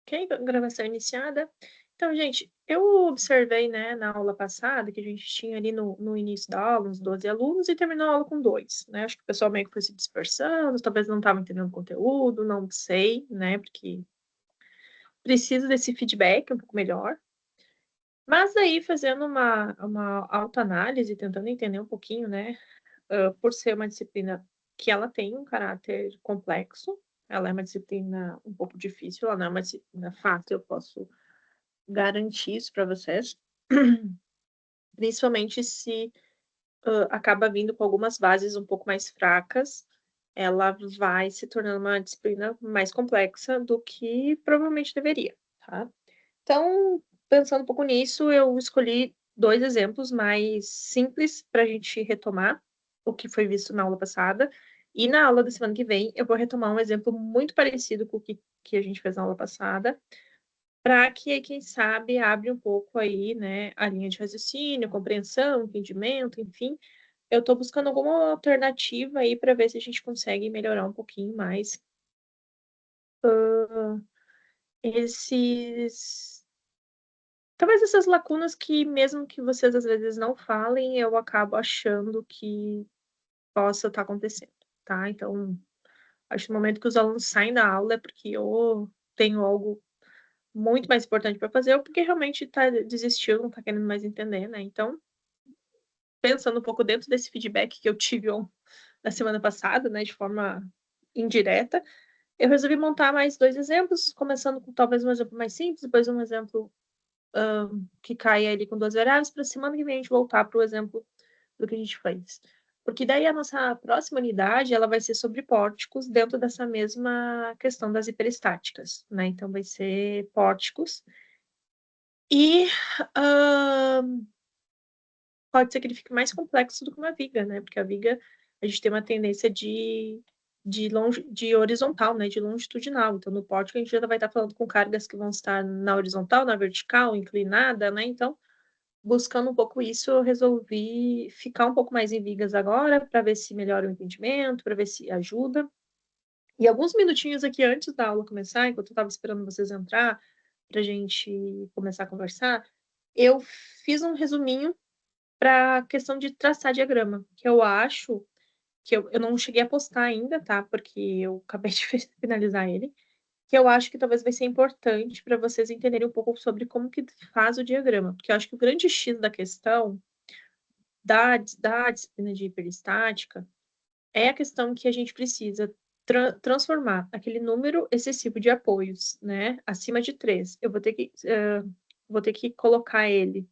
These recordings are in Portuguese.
Ok, gravação iniciada. Então, gente, eu observei, né, na aula passada, que a gente tinha ali no início da aula uns 12 alunos e terminou a aula com 2, né? Acho que o pessoal meio que foi se dispersando, talvez não estava entendendo o conteúdo, não sei, né? Porque preciso desse feedback um pouco melhor. Mas aí, fazendo uma autoanálise, tentando entender um pouquinho, né? Por ser uma disciplina que ela tem um caráter complexo, ela é uma disciplina um pouco difícil, ela não é uma disciplina fácil, eu posso garantir isso para vocês, principalmente se acaba vindo com algumas bases um pouco mais fracas, ela vai se tornando uma disciplina mais complexa do que provavelmente deveria, tá? Então, pensando um pouco nisso, eu escolhi 2 exemplos mais simples para a gente retomar o que foi visto na aula passada, e na aula da semana que vem eu vou retomar um exemplo muito parecido com o que a gente fez na aula passada, para que, quem sabe, abre um pouco aí, né, a linha de raciocínio, compreensão, entendimento, enfim. Eu estou buscando alguma alternativa aí para ver se a gente consegue melhorar um pouquinho mais, esses talvez essas lacunas que mesmo que vocês às vezes não falem, eu acabo achando que possa estar acontecendo, tá. Então, acho que no momento que os alunos saem da aula é porque ou tenho algo muito mais importante para fazer ou porque realmente desistiu, não está querendo mais entender, né. Então, pensando um pouco dentro desse feedback que eu tive na semana passada, né, de forma indireta, eu resolvi montar mais 2 exemplos, começando com talvez um exemplo mais simples, depois um exemplo que caia ali com 2 variáveis, para semana que vem a gente voltar para o exemplo do que a gente fez. Porque daí a nossa próxima unidade, ela vai ser sobre pórticos dentro dessa mesma questão das hiperestáticas, né, então vai ser pórticos e, hã, pode ser que ele fique mais complexo do que uma viga, né, porque a viga, a gente tem uma tendência de horizontal, né, de longitudinal, então no pórtico a gente já vai estar falando com cargas que vão estar na horizontal, na vertical, inclinada, né, então buscando um pouco isso, eu resolvi ficar um pouco mais em vigas agora, para ver se melhora o entendimento, para ver se ajuda. E alguns minutinhos aqui antes da aula começar, enquanto eu estava esperando vocês entrar, para a gente começar a conversar, eu fiz um resuminho para a questão de traçar diagrama, que eu acho que eu não cheguei a postar ainda, tá, porque eu acabei de finalizar ele, que eu acho que talvez vai ser importante para vocês entenderem um pouco sobre como que faz o diagrama, porque eu acho que o grande X da questão da disciplina de hiperestática, é a questão que a gente precisa transformar aquele número excessivo de apoios, né, acima de 3. Eu vou ter que colocar ele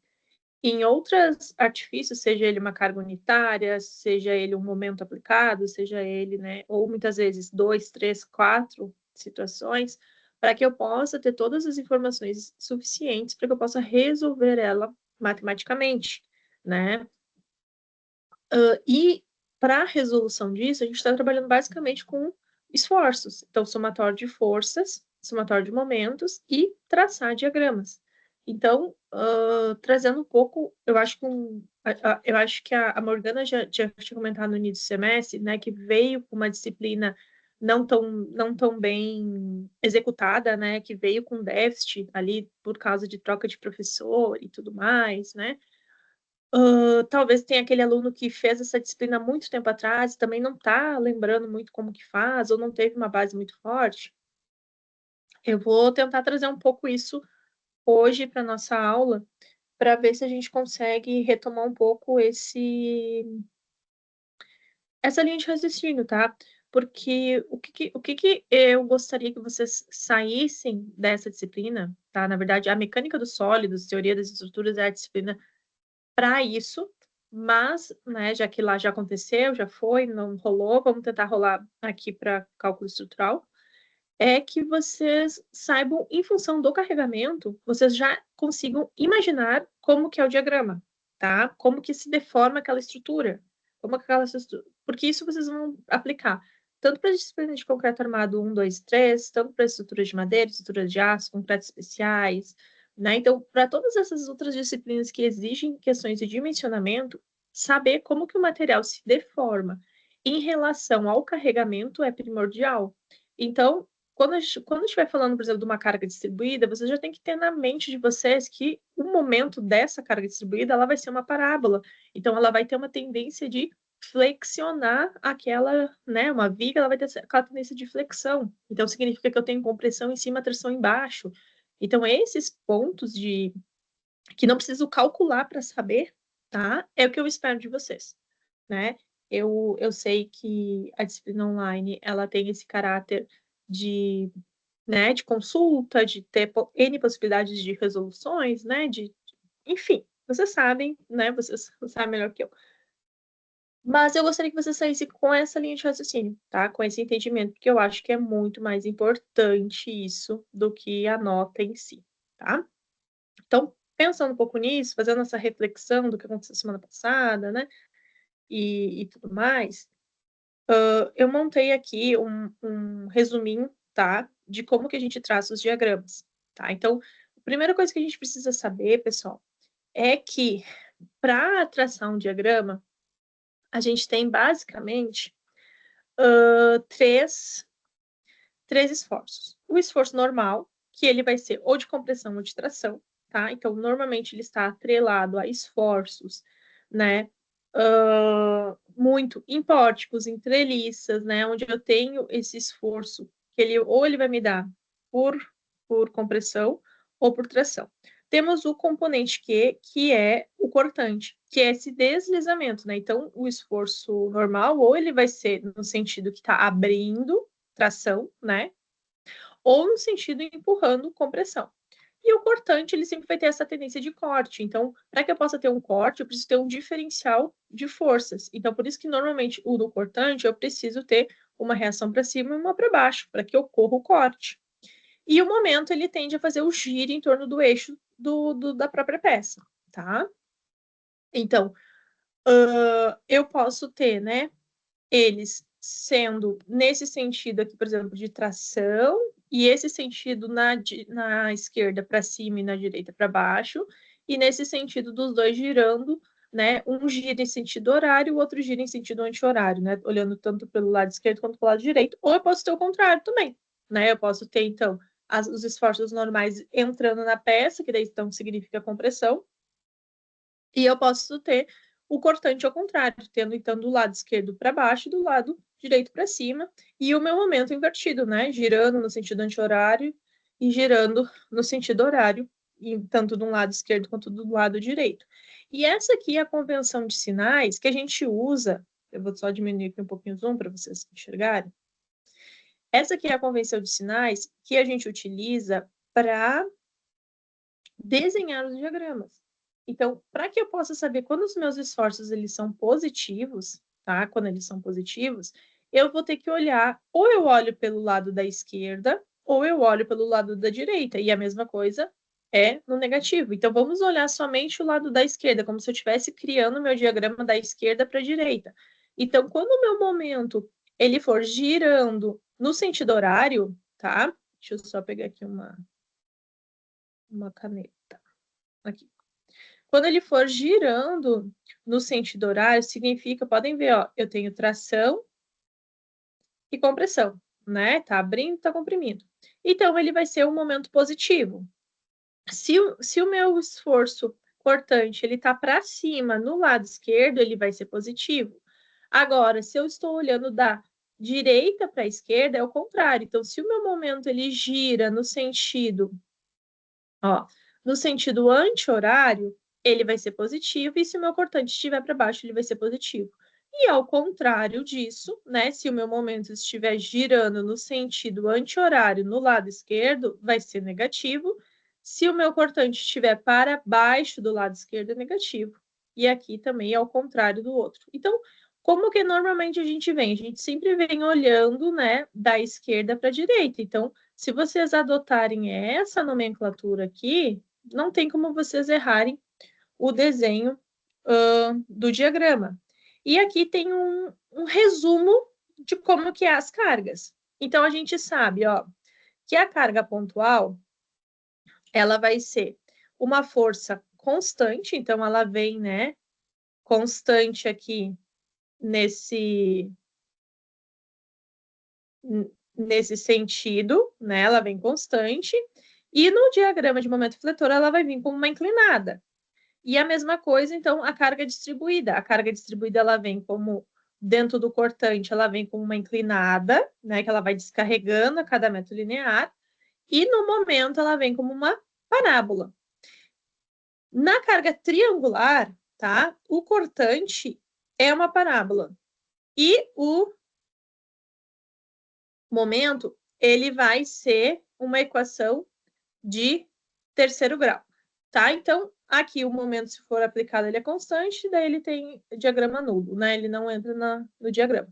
em outros artifícios, seja ele uma carga unitária, seja ele um momento aplicado, seja ele, né, ou muitas vezes 2, 3, 4 situações, para que eu possa ter todas as informações suficientes para que eu possa resolver ela matematicamente, né. E para a resolução disso, a gente está trabalhando basicamente com esforços. Então, somatório de forças, somatório de momentos e traçar diagramas. Então, trazendo um pouco, eu acho que eu acho que a Morgana já tinha comentado no início do semestre, né, que veio com uma disciplina não tão bem executada, né, que veio com déficit ali por causa de troca de professor e tudo mais, né. Talvez tenha aquele aluno que fez essa disciplina há muito tempo atrás e também não está lembrando muito como que faz, ou não teve uma base muito forte. Eu vou tentar trazer um pouco isso hoje para nossa aula, para ver se a gente consegue retomar um pouco essa linha de raciocínio, tá. Porque o que que eu gostaria que vocês saíssem dessa disciplina, tá, na verdade a mecânica dos sólidos, teoria das estruturas é a disciplina para isso, mas, né, já que lá já aconteceu, já foi, não rolou, vamos tentar rolar aqui para cálculo estrutural, é que vocês saibam, em função do carregamento, vocês já consigam imaginar como que é o diagrama, tá? Como que se deforma aquela estrutura, como que aquela porque isso vocês vão aplicar tanto para as disciplinas de concreto armado 1, 2, 3, tanto para estruturas de madeira, estruturas de aço, concretos especiais, né? Então, para todas essas outras disciplinas que exigem questões de dimensionamento, saber como que o material se deforma em relação ao carregamento é primordial. Então, quando estiver falando, por exemplo, de uma carga distribuída, você já tem que ter na mente de vocês que o momento dessa carga distribuída, ela vai ser uma parábola. Então, ela vai ter uma tendência de flexionar aquela, né, uma viga, ela vai ter aquela tendência de flexão. Então, significa que eu tenho compressão em cima, tração embaixo. Então, esses pontos que não preciso calcular para saber, tá? É o que eu espero de vocês, né? Eu sei que a disciplina online, ela tem esse caráter de, né, de consulta, de ter N possibilidades de resoluções, né, enfim, vocês sabem, né, vocês sabem melhor que eu. Mas eu gostaria que você saísse com essa linha de raciocínio, tá? Com esse entendimento, porque eu acho que é muito mais importante isso do que a nota em si, tá? Então, pensando um pouco nisso, fazendo essa reflexão do que aconteceu semana passada, né, e tudo mais, eu montei aqui um resuminho, tá, de como que a gente traça os diagramas, tá? Então, a primeira coisa que a gente precisa saber, pessoal, é que para traçar um diagrama, a gente tem basicamente três esforços. O esforço normal, que ele vai ser ou de compressão ou de tração, tá? Então, normalmente ele está atrelado a esforços, né? Muito em pórticos, em treliças, né? Onde eu tenho esse esforço, que ele ou ele vai me dar por, por compressão ou por tração. Temos o componente Q, que é o cortante, que é esse deslizamento, né? Então, o esforço normal, ou ele vai ser no sentido que está abrindo, tração, né? Ou no sentido empurrando compressão. E o cortante, ele sempre vai ter essa tendência de corte. Então, para que eu possa ter um corte, eu preciso ter um diferencial de forças. Então, por isso que normalmente o do cortante, eu preciso ter uma reação para cima e uma para baixo, para que ocorra o corte. E o momento, ele tende a fazer o giro em torno do eixo da própria peça, tá? Então, eu posso ter, né, eles sendo nesse sentido aqui, por exemplo, de tração, e esse sentido na esquerda para cima e na direita para baixo, e nesse sentido dos dois girando, né? Um gira em sentido horário, o outro gira em sentido anti-horário, né? Olhando tanto pelo lado esquerdo quanto pelo lado direito, ou eu posso ter o contrário também, né? Eu posso ter, então, os esforços normais entrando na peça, que daí então significa compressão, e eu posso ter o cortante ao contrário, tendo então do lado esquerdo para baixo e do lado direito para cima, e o meu momento invertido, né? Girando no sentido anti-horário e girando no sentido horário, tanto do lado esquerdo quanto do lado direito. E essa aqui é a convenção de sinais que a gente usa. Eu vou só diminuir aqui um pouquinho o zoom para vocês enxergarem. Essa aqui é a convenção de sinais que a gente utiliza para desenhar os diagramas. Então, para que eu possa saber quando os meus esforços eles são positivos, tá? Quando eles são positivos, eu vou ter que olhar, ou eu olho pelo lado da esquerda, ou eu olho pelo lado da direita. E a mesma coisa é no negativo. Então, vamos olhar somente o lado da esquerda, como se eu estivesse criando o meu diagrama da esquerda para a direita. Então, quando o meu momento ele for girando no sentido horário, tá? Deixa eu só pegar aqui uma caneta. Aqui. Quando ele for girando no sentido horário, significa, podem ver, ó, eu tenho tração e compressão, né? Tá abrindo, tá comprimindo. Então, ele vai ser um momento positivo. Se o meu esforço cortante ele tá para cima no lado esquerdo, ele vai ser positivo. Agora, se eu estou olhando da direita para a esquerda, é o contrário. Então, se o meu momento ele gira no sentido, ó, no sentido anti-horário, ele vai ser positivo, e se o meu cortante estiver para baixo, ele vai ser positivo. E ao contrário disso, né, se o meu momento estiver girando no sentido anti-horário no lado esquerdo, vai ser negativo. Se o meu cortante estiver para baixo do lado esquerdo, é negativo. E aqui também é ao contrário do outro. Então, como que normalmente a gente vem? A gente sempre vem olhando, né, da esquerda para a direita. Então, se vocês adotarem essa nomenclatura aqui, não tem como vocês errarem o desenho do diagrama. E aqui tem um resumo de como que é as cargas. Então, a gente sabe, ó, que a carga pontual, ela vai ser uma força constante, então ela vem, né, constante aqui nesse nesse sentido, né? Ela vem constante. E no diagrama de momento fletor, ela vai vir como uma inclinada. E a mesma coisa, então, a carga distribuída. A carga distribuída, ela vem como, dentro do cortante, ela vem como uma inclinada, né? Que ela vai descarregando a cada metro linear. E no momento, ela vem como uma parábola. Na carga triangular, tá? O cortante é uma parábola. E o momento, ele vai ser uma equação de terceiro grau, tá? Então, aqui o momento, se for aplicado, ele é constante, daí ele tem diagrama nulo, né? Ele não entra no diagrama.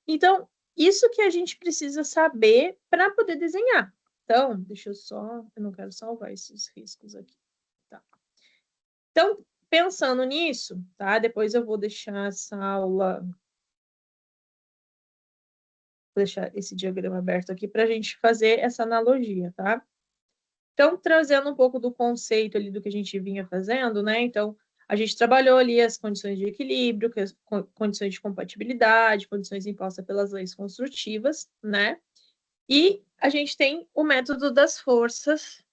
Então, isso que a gente precisa saber para poder desenhar. Então, deixa eu só... Eu não quero salvar esses riscos aqui, tá? Então, pensando nisso, tá? Depois eu vou deixar essa aula... Vou deixar esse diagrama aberto aqui para a gente fazer essa analogia, tá? Então, trazendo um pouco do conceito ali do que a gente vinha fazendo, né? Então, a gente trabalhou ali as condições de equilíbrio, as condições de compatibilidade, condições impostas pelas leis construtivas, né? E a gente tem o método das forças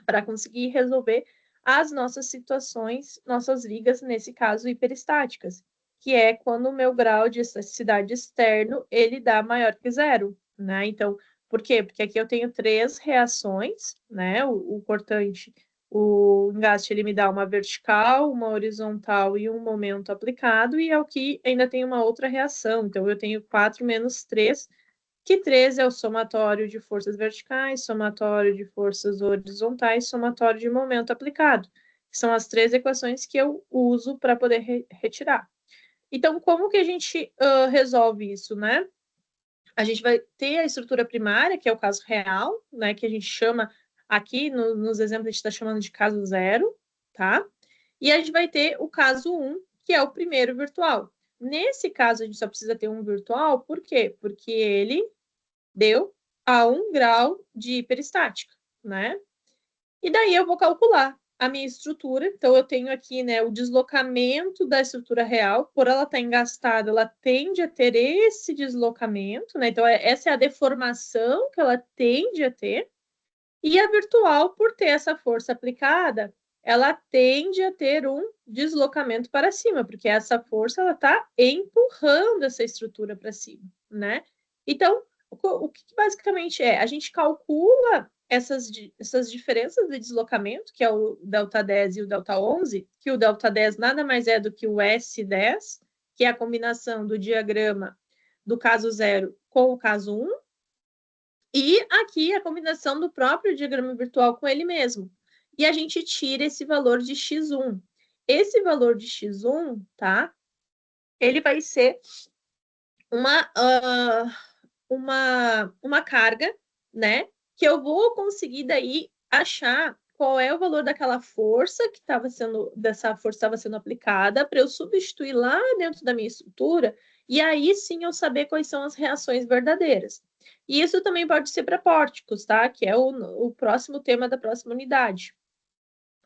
para conseguir resolver as nossas situações, nossas vigas, nesse caso, hiperestáticas, que é quando o meu grau de elasticidade externo, ele dá maior que zero, né? Então, por quê? Porque aqui eu tenho três reações, né? O cortante, o engaste, ele me dá uma vertical, uma horizontal e um momento aplicado, e aqui ainda tem uma outra reação. Então, eu tenho 4 menos 3, que 3 é o somatório de forças verticais, somatório de forças horizontais, somatório de momento aplicado. São as três equações que eu uso para poder retirar. Então, como que a gente resolve isso, né? A gente vai ter a estrutura primária, que é o caso real, né? Que a gente chama aqui, nos exemplos, a gente está chamando de caso zero, tá? E a gente vai ter o caso 1, que é o primeiro virtual. Nesse caso, a gente só precisa ter um virtual, por quê? Porque ele deu a 1 grau de hiperestática, né? E daí eu vou calcular a minha estrutura. Então, eu tenho aqui, né, o deslocamento da estrutura real. Por ela estar engastada, ela tende a ter esse deslocamento, né? Então, essa é a deformação que ela tende a ter. E a virtual, por ter essa força aplicada, ela tende a ter um deslocamento para cima, porque essa força ela está empurrando essa estrutura para cima, né? Então, o que basicamente é? A gente calcula essas diferenças de deslocamento, que é o delta 10 e o delta 11, que o delta 10 nada mais é do que o S10, que é a combinação do diagrama do caso 0 com o caso 1, e aqui a combinação do próprio diagrama virtual com ele mesmo. E a gente tira esse valor de x1. Esse valor de x1, tá? Ele vai ser uma carga, né? Que eu vou conseguir daí achar qual é o valor daquela força que estava sendo, dessa força estava sendo aplicada, para eu substituir lá dentro da minha estrutura, e aí sim eu saber quais são as reações verdadeiras. E isso também pode ser para pórticos, tá? Que é o próximo tema da próxima unidade.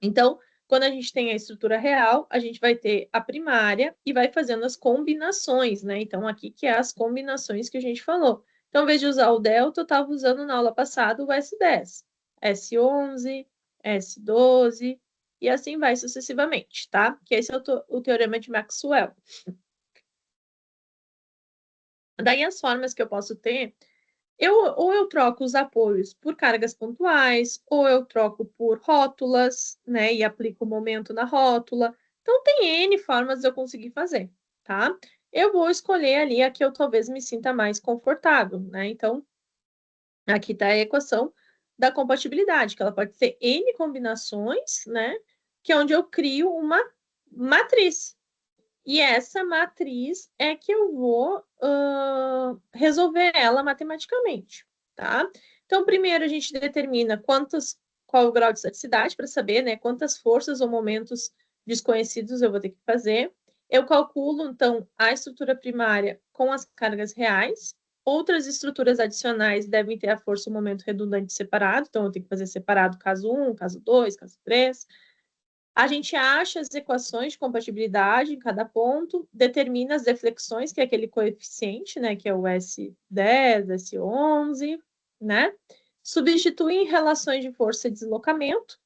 Então, quando a gente tem a estrutura real, a gente vai ter a primária e vai fazendo as combinações, né? Então, aqui que é as combinações que a gente falou. Então, ao invés de usar o delta, eu estava usando na aula passada o S10, S11, S12, e assim vai sucessivamente, tá? Que esse é o teorema de Maxwell. Daí, as formas que eu posso ter, ou eu troco os apoios por cargas pontuais, ou eu troco por rótulas, né? E aplico o momento na rótula. Então, tem N formas de eu conseguir fazer, tá? Eu vou escolher ali a que eu talvez me sinta mais confortável, né? Então, aqui está a equação da compatibilidade, que ela pode ter N combinações, né? Que é onde eu crio uma matriz. E essa matriz é que eu vou resolver ela matematicamente, tá? Então, primeiro a gente determina qual o grau de estaticidade para saber, né, quantas forças ou momentos desconhecidos eu vou ter que fazer. Eu calculo, então, a estrutura primária com as cargas reais. Outras estruturas adicionais devem ter a força ou momento redundante separado, então eu tenho que fazer separado caso 1, caso 2, caso 3. A gente acha as equações de compatibilidade em cada ponto, determina as deflexões, que é aquele coeficiente, né, que é o S10, S11, né? Substitui em relações de força e deslocamento.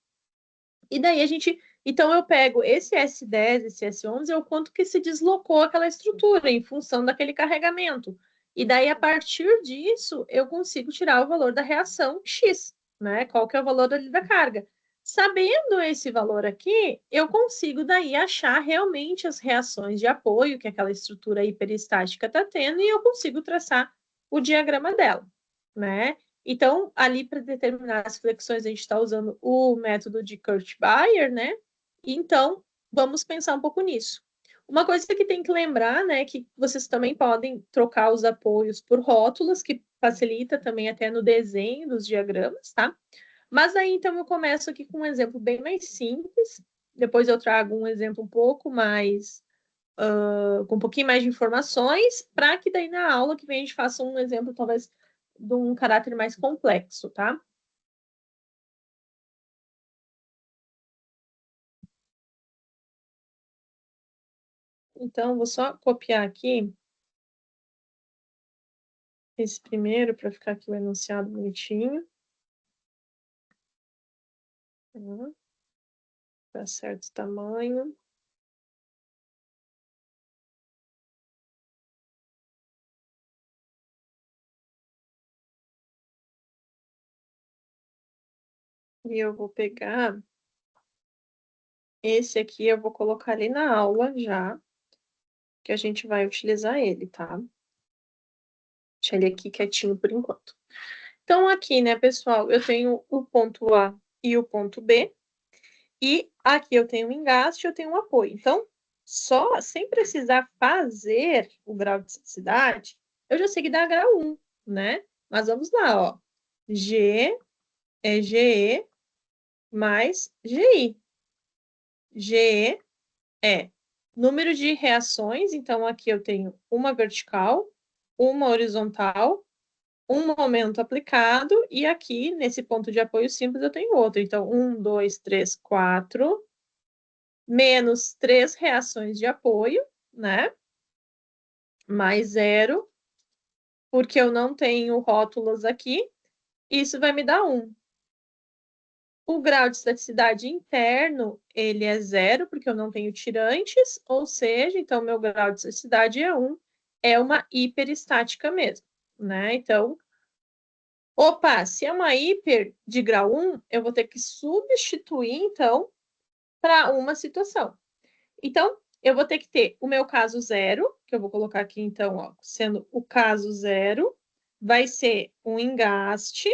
E daí a gente... Então, eu pego esse S10, esse S11, é o quanto que se deslocou aquela estrutura em função daquele carregamento. E daí, a partir disso, eu consigo tirar o valor da reação X, né? Qual que é o valor ali da carga. Sabendo esse valor aqui, eu consigo daí achar realmente as reações de apoio que aquela estrutura hiperestática está tendo e eu consigo traçar o diagrama dela, né? Então, ali para determinar as flexões, a gente está usando o método de Kurt-Bayer, né? Então, vamos pensar um pouco nisso. Uma coisa que tem que lembrar, né, que vocês também podem trocar os apoios por rótulas, que facilita também até no desenho dos diagramas, tá? Mas aí, então, eu começo aqui com um exemplo bem mais simples, depois eu trago um exemplo um pouco mais, com um pouquinho mais de informações, para que daí na aula que vem a gente faça um exemplo, talvez, de um caráter mais complexo, tá? Então, vou só copiar aqui esse primeiro para ficar aqui o enunciado bonitinho. Tá certo o tamanho. E eu vou pegar esse aqui, eu vou colocar ali na aula já, que a gente vai utilizar ele, tá? Deixa ele aqui quietinho por enquanto. Então, aqui, né, pessoal, eu tenho o ponto A e o ponto B. E aqui eu tenho um engaste, eu tenho um apoio. Então, só sem precisar fazer o grau de cidade, eu já sei que dá grau 1, né? Mas vamos lá, ó. G é GE mais GI. GE é número de reações, então aqui eu tenho uma vertical, uma horizontal, um momento aplicado, e aqui, nesse ponto de apoio simples, eu tenho outro. Então, 1, 2, 3, 4, menos 3 reações de apoio, né? Mais zero, porque eu não tenho rótulas aqui, isso vai me dar 1. O grau de estaticidade interno, ele é zero, porque eu não tenho tirantes, ou seja, então meu grau de estaticidade é 1, é uma hiperestática mesmo, né? Então, opa, se é uma hiper de grau 1, eu vou ter que substituir, então, para uma situação. Então, eu vou ter que ter o meu caso zero, que eu vou colocar aqui, então, ó, sendo o caso zero, vai ser um engaste.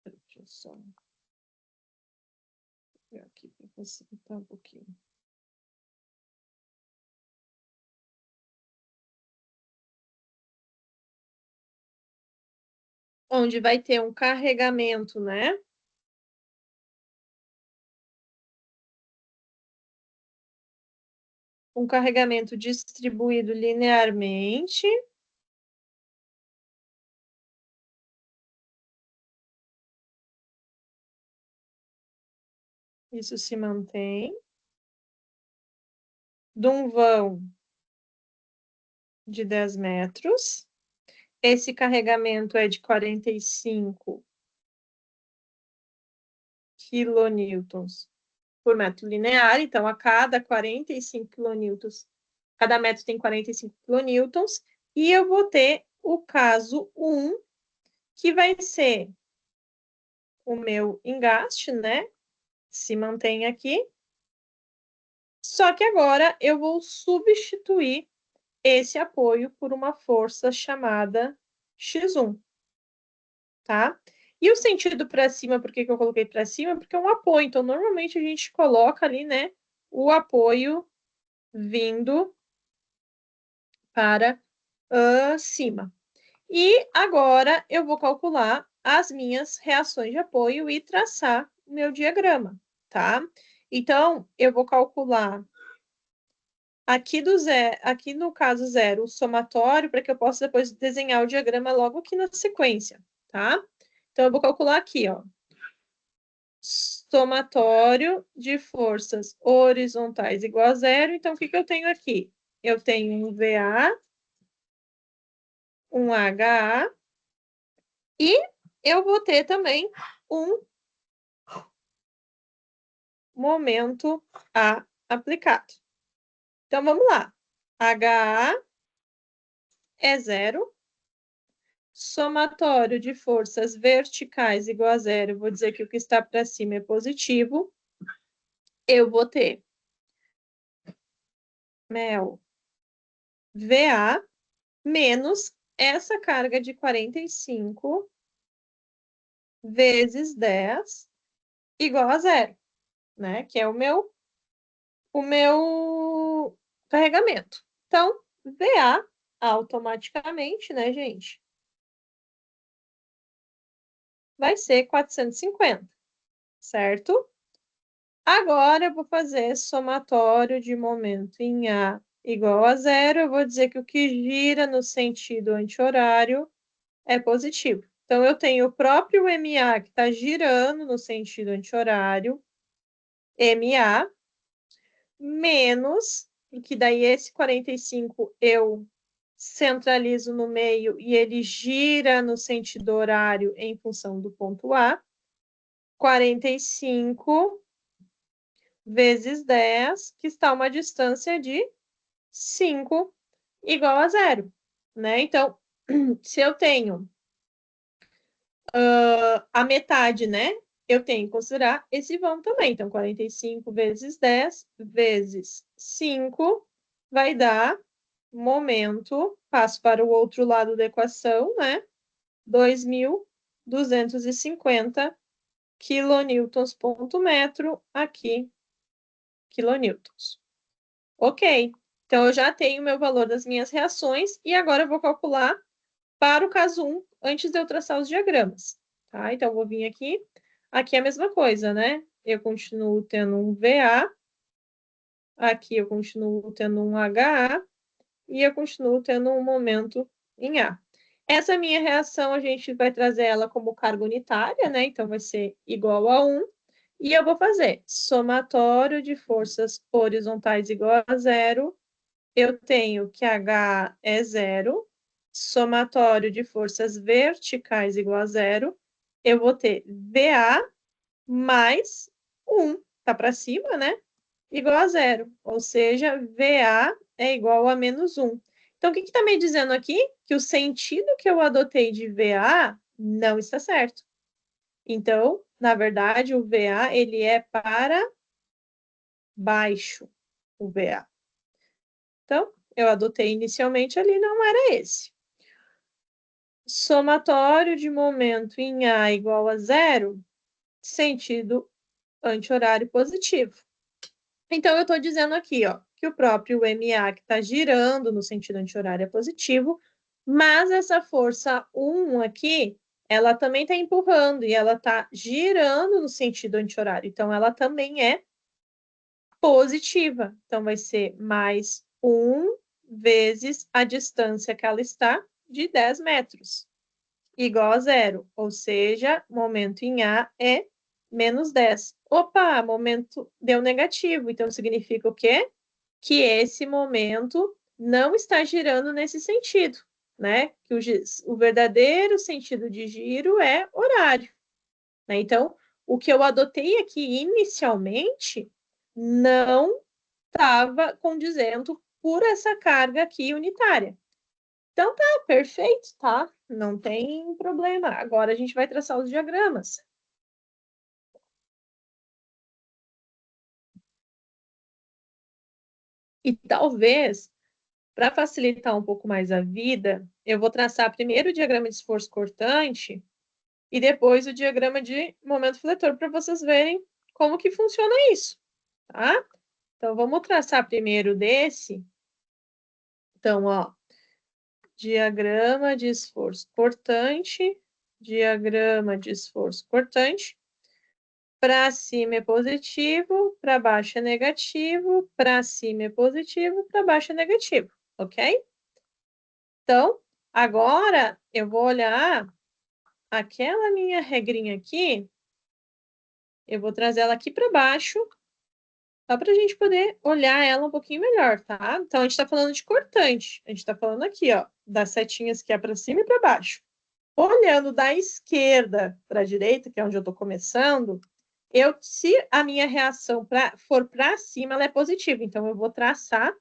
Deixa eu só ver aqui para facilitar um pouquinho. Onde vai ter um carregamento, né? Um carregamento distribuído linearmente. Isso se mantém. De um vão de 10 metros. Esse carregamento é de 45 quilonewtons por metro linear, então a cada 45 quilonewtons, cada metro tem 45 quilonewtons, e eu vou ter o caso 1, que vai ser o meu engaste, né? Se mantém aqui. Só que agora eu vou substituir esse apoio por uma força chamada X1, tá? E o sentido para cima, por que eu coloquei para cima? Porque é um apoio. Então, normalmente a gente coloca ali, né, o apoio vindo para cima. E agora eu vou calcular as minhas reações de apoio e traçar o meu diagrama, tá? Então, eu vou calcular aqui do zero, aqui no caso zero, o somatório, para que eu possa depois desenhar o diagrama logo aqui na sequência, tá? Então, eu vou calcular aqui, ó. somatório de forças horizontais igual a zero. Então, o que eu tenho aqui? Eu tenho um VA, um HA, e eu vou ter também um momento A aplicado. Então, vamos lá. HA é zero. Somatório de forças verticais igual a zero. Vou dizer que o que está para cima é positivo. Eu vou ter mel VA menos essa carga de 45 vezes 10 igual a zero, né? Que é o meu carregamento. Então, VA automaticamente, né, gente? Vai ser 450, certo? Agora eu vou fazer somatório de momento em A igual a zero. Eu vou dizer que o que gira no sentido anti-horário é positivo. Então, eu tenho o próprio MA que está girando no sentido anti-horário, MA, menos, porque daí esse 45 eu centralizo no meio e ele gira no sentido horário em função do ponto A. 45 vezes 10, que está uma distância de 5 igual a zero, né? Então, se eu tenho a metade, né? Eu tenho que considerar esse vão também. Então, 45 vezes 10 vezes 5 vai dar momento, passo para o outro lado da equação, né? 2.250 quilonewtons ponto metro, aqui, quilonewtons. Ok, então eu já tenho o meu valor das minhas reações e agora eu vou calcular para o caso 1, antes de eu traçar os diagramas. Tá? Então, eu vou vir aqui. Aqui é a mesma coisa, né? Eu continuo tendo um VA, aqui eu continuo tendo um HA, e eu continuo tendo um momento em A. Essa minha reação, a gente vai trazer ela como carga unitária, né? Então, vai ser igual a 1. E eu vou fazer somatório de forças horizontais igual a zero. Eu tenho que H é zero. Somatório de forças verticais igual a zero. Eu vou ter VA mais 1. Tá para cima, né? Igual a zero. Ou seja, VA é igual a menos 1. Então, o que está me dizendo aqui? Que o sentido que eu adotei de VA não está certo. Então, na verdade, o VA ele é para baixo, o VA. Então, eu adotei inicialmente ali, não era esse. Somatório de momento em A igual a zero, sentido anti-horário positivo. Então, eu estou dizendo aqui, ó, que o próprio MA que está girando no sentido anti-horário é positivo, mas essa força 1 aqui, ela também está empurrando e ela está girando no sentido anti-horário. Então, ela também é positiva. Então, vai ser mais 1 vezes a distância que ela está, de 10 metros, igual a zero. Ou seja, momento em A é menos 10. Opa, momento deu negativo. Então, significa o quê? Que esse momento não está girando nesse sentido, né? Que o verdadeiro sentido de giro é horário. Né? Então, o que eu adotei aqui inicialmente não estava condizendo por essa carga aqui unitária. Então, tá, perfeito, tá? Não tem problema. Agora a gente vai traçar os diagramas. E talvez, para facilitar um pouco mais a vida, eu vou traçar primeiro o diagrama de esforço cortante e depois o diagrama de momento fletor para vocês verem como que funciona isso, tá? Então, vamos traçar primeiro desse. Então, ó, diagrama de esforço cortante, diagrama de esforço cortante. Para cima é positivo, para baixo é negativo, para cima é positivo, para baixo é negativo, ok? Então, agora eu vou olhar aquela minha regrinha aqui Eu vou trazer ela aqui para baixo, só para a gente poder olhar ela um pouquinho melhor, tá? Então, a gente está falando de cortante. A gente está falando aqui, ó, das setinhas que é para cima e para baixo. Olhando da esquerda para a direita, que é onde eu estou começando, se a minha reação for para cima, ela é positiva. Então, eu vou traçar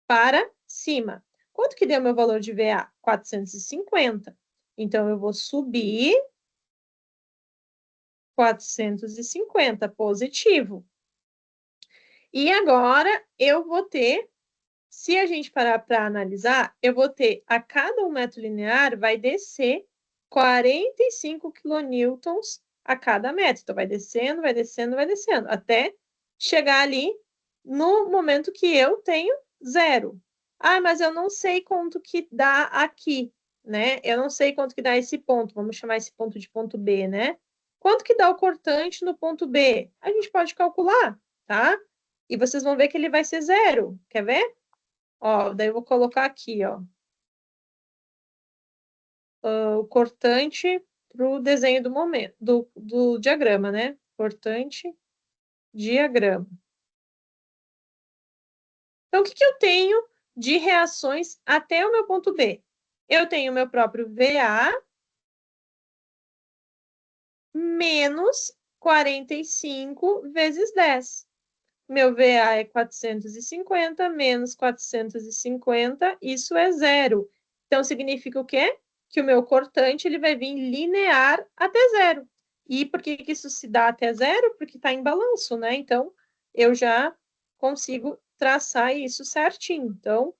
para cima. Quanto que deu meu valor de VA? 450. Então, eu vou subir 450, positivo. E agora, eu vou ter, se a gente parar para analisar, eu vou ter, a cada 1 metro linear, vai descer 45 quilonewtons a cada metro. Então, vai descendo, vai descendo, vai descendo, até chegar ali no momento que eu tenho zero. Ah, mas eu não sei quanto que dá aqui, né? Eu não sei quanto que dá esse ponto. Vamos chamar esse ponto de ponto B, né? Quanto que dá o cortante no ponto B? A gente pode calcular, tá? E vocês vão ver que ele vai ser zero. Quer ver? Ó, daí eu vou colocar aqui, ó, o cortante para o desenho do momento, do diagrama, né? Cortante, diagrama. Então, o que eu tenho de reações até o meu ponto B? Eu tenho o meu próprio VA menos 45 vezes 10. Meu VA é 450 menos 450, isso é zero. Então, significa o quê? Que o meu cortante ele vai vir linear até zero. E por que isso se dá até zero? Porque está em balanço, né? Então, eu já consigo traçar isso certinho. Então,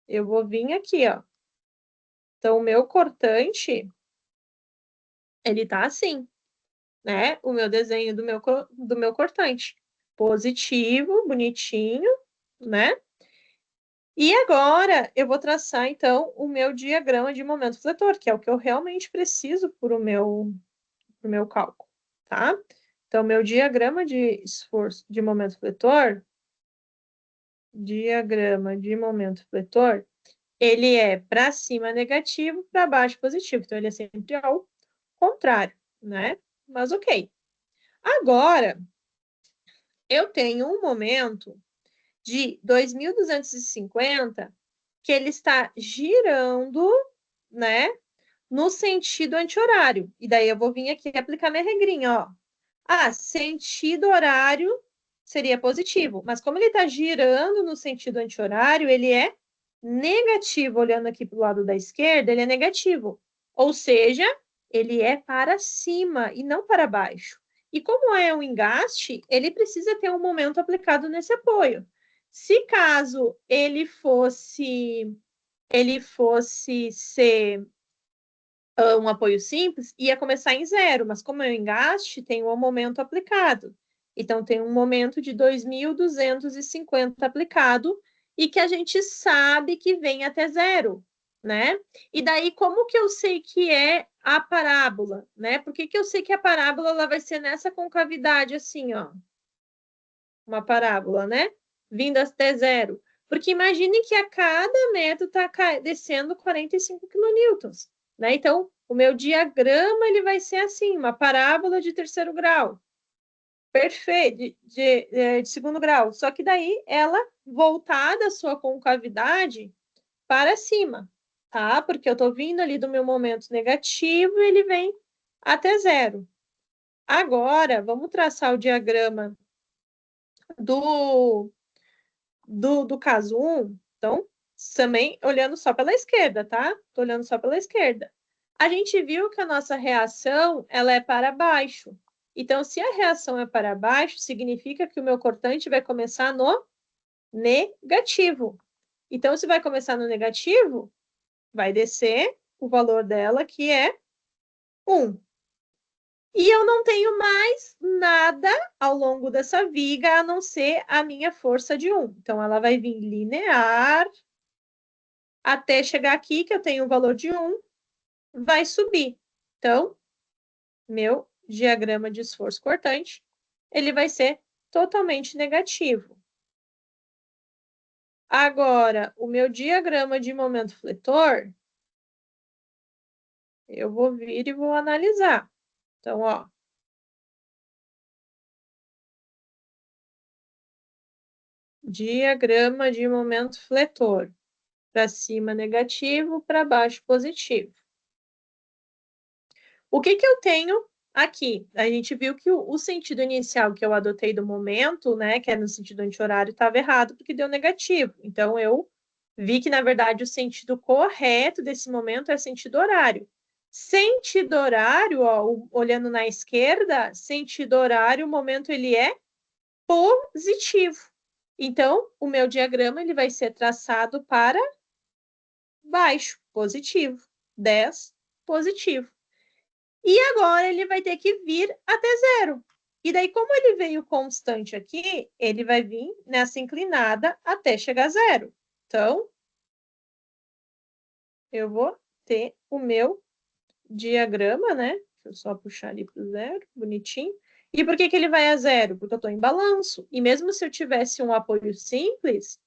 eu vou vir aqui, ó. Então, o meu cortante, ele tá assim, né? O meu desenho do meu cortante. Positivo, bonitinho, né? E agora eu vou traçar, então, o meu diagrama de momento fletor, que é o que eu realmente preciso para o meu cálculo, tá? Então, meu diagrama de esforço de momento fletor, ele é para cima negativo, para baixo positivo. Então, ele é sempre ao contrário, né? Mas ok. Agora, eu tenho um momento de 2.250 que ele está girando, né, no sentido anti-horário. E daí eu vou vir aqui aplicar minha regrinha, ó. Ah, sentido horário seria positivo, mas como ele está girando no sentido anti-horário, ele é negativo. Olhando aqui para o lado da esquerda, ele é negativo. Ou seja, ele é para cima e não para baixo. E como é um engaste, ele precisa ter um momento aplicado nesse apoio. Se caso ele fosse ser um apoio simples, ia começar em zero, mas como é um engaste, tem um momento aplicado. Então, tem um momento de 2.250 aplicado e que a gente sabe que vem até zero, né? E daí, como que eu sei que é a parábola, né? Por que eu sei que a parábola ela vai ser nessa concavidade assim, ó? Uma parábola, né? Vindo até zero. Porque imagine que a cada metro está descendo 45 quilonewtons, né? Então, o meu diagrama ele vai ser assim, uma parábola de terceiro grau. Perfeito, de segundo grau. Só que daí ela voltada a sua concavidade para cima, tá? Porque eu estou vindo ali do meu momento negativo e ele vem até zero. Agora, vamos traçar o diagrama do do caso 1, então, também olhando só pela esquerda, tá? Tô olhando só pela esquerda. A gente viu que a nossa reação, ela é para baixo. Então, se a reação é para baixo, significa que o meu cortante vai começar no negativo. Então, se vai começar no negativo, vai descer o valor dela, que é 1. E eu não tenho mais nada ao longo dessa viga, a não ser a minha força de 1. Então, ela vai vir linear até chegar aqui, que eu tenho o valor de 1, vai subir. Então, meu diagrama de esforço cortante, ele vai ser totalmente negativo. Agora, o meu diagrama de momento fletor, eu vou vir e vou analisar. Então, ó, Diagrama de momento fletor. Para cima negativo, para baixo positivo. O que eu tenho aqui? A gente viu que o sentido inicial que eu adotei do momento, né, que é no sentido anti-horário, estava errado porque deu negativo. Então, eu vi que, na verdade, o sentido correto desse momento é sentido horário. Sentido horário, ó, olhando na esquerda, sentido horário, o momento ele é positivo. Então, o meu diagrama ele vai ser traçado para baixo, positivo. 10, positivo. E agora ele vai ter que vir até zero. E daí, como ele veio constante aqui, ele vai vir nessa inclinada até chegar a zero. Então, eu vou ter o meu diagrama, né? Deixa eu só puxar ali para o zero, bonitinho. E por que ele vai a zero? Porque eu estou em balanço. E mesmo se eu tivesse um apoio simples,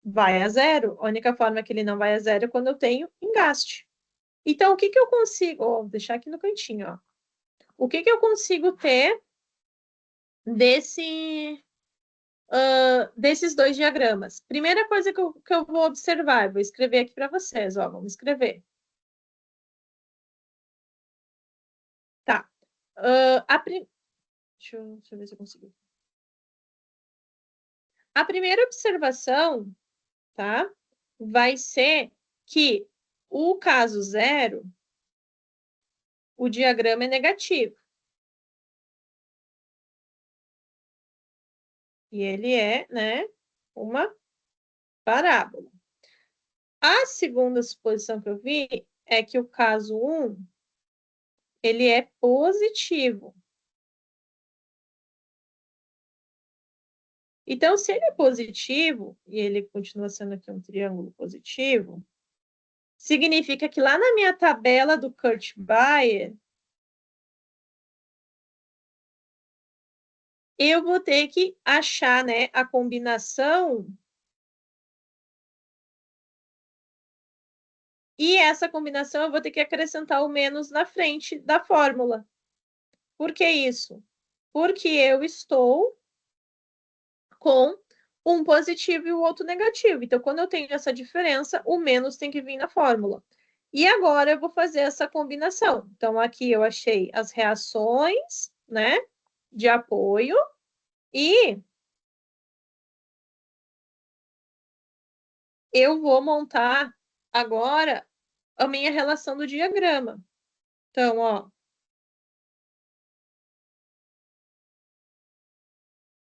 vai a zero. A única forma que ele não vai a zero é quando eu tenho engaste. Então, o que eu consigo? Vou deixar aqui no cantinho, ó. O que eu consigo ter desses dois diagramas? Primeira coisa que eu vou observar, vou escrever aqui para vocês, ó, vamos escrever. Tá. Deixa eu ver se eu consigo. A primeira observação, tá, vai ser que o caso zero, o diagrama é negativo. E ele é, né, uma parábola. A segunda suposição que eu vi é que o caso 1, ele é positivo. Então, se ele é positivo, e ele continua sendo aqui um triângulo positivo, significa que lá na minha tabela do Kurt Bayer, eu vou ter que achar, né, a combinação. E essa combinação eu vou ter que acrescentar o menos na frente da fórmula. Por que isso? Porque eu estou com um positivo e o outro negativo. Então, quando eu tenho essa diferença, o menos tem que vir na fórmula. E agora eu vou fazer essa combinação. Então, aqui eu achei as reações, né, de apoio e eu vou montar agora a minha relação do diagrama. Então, ó,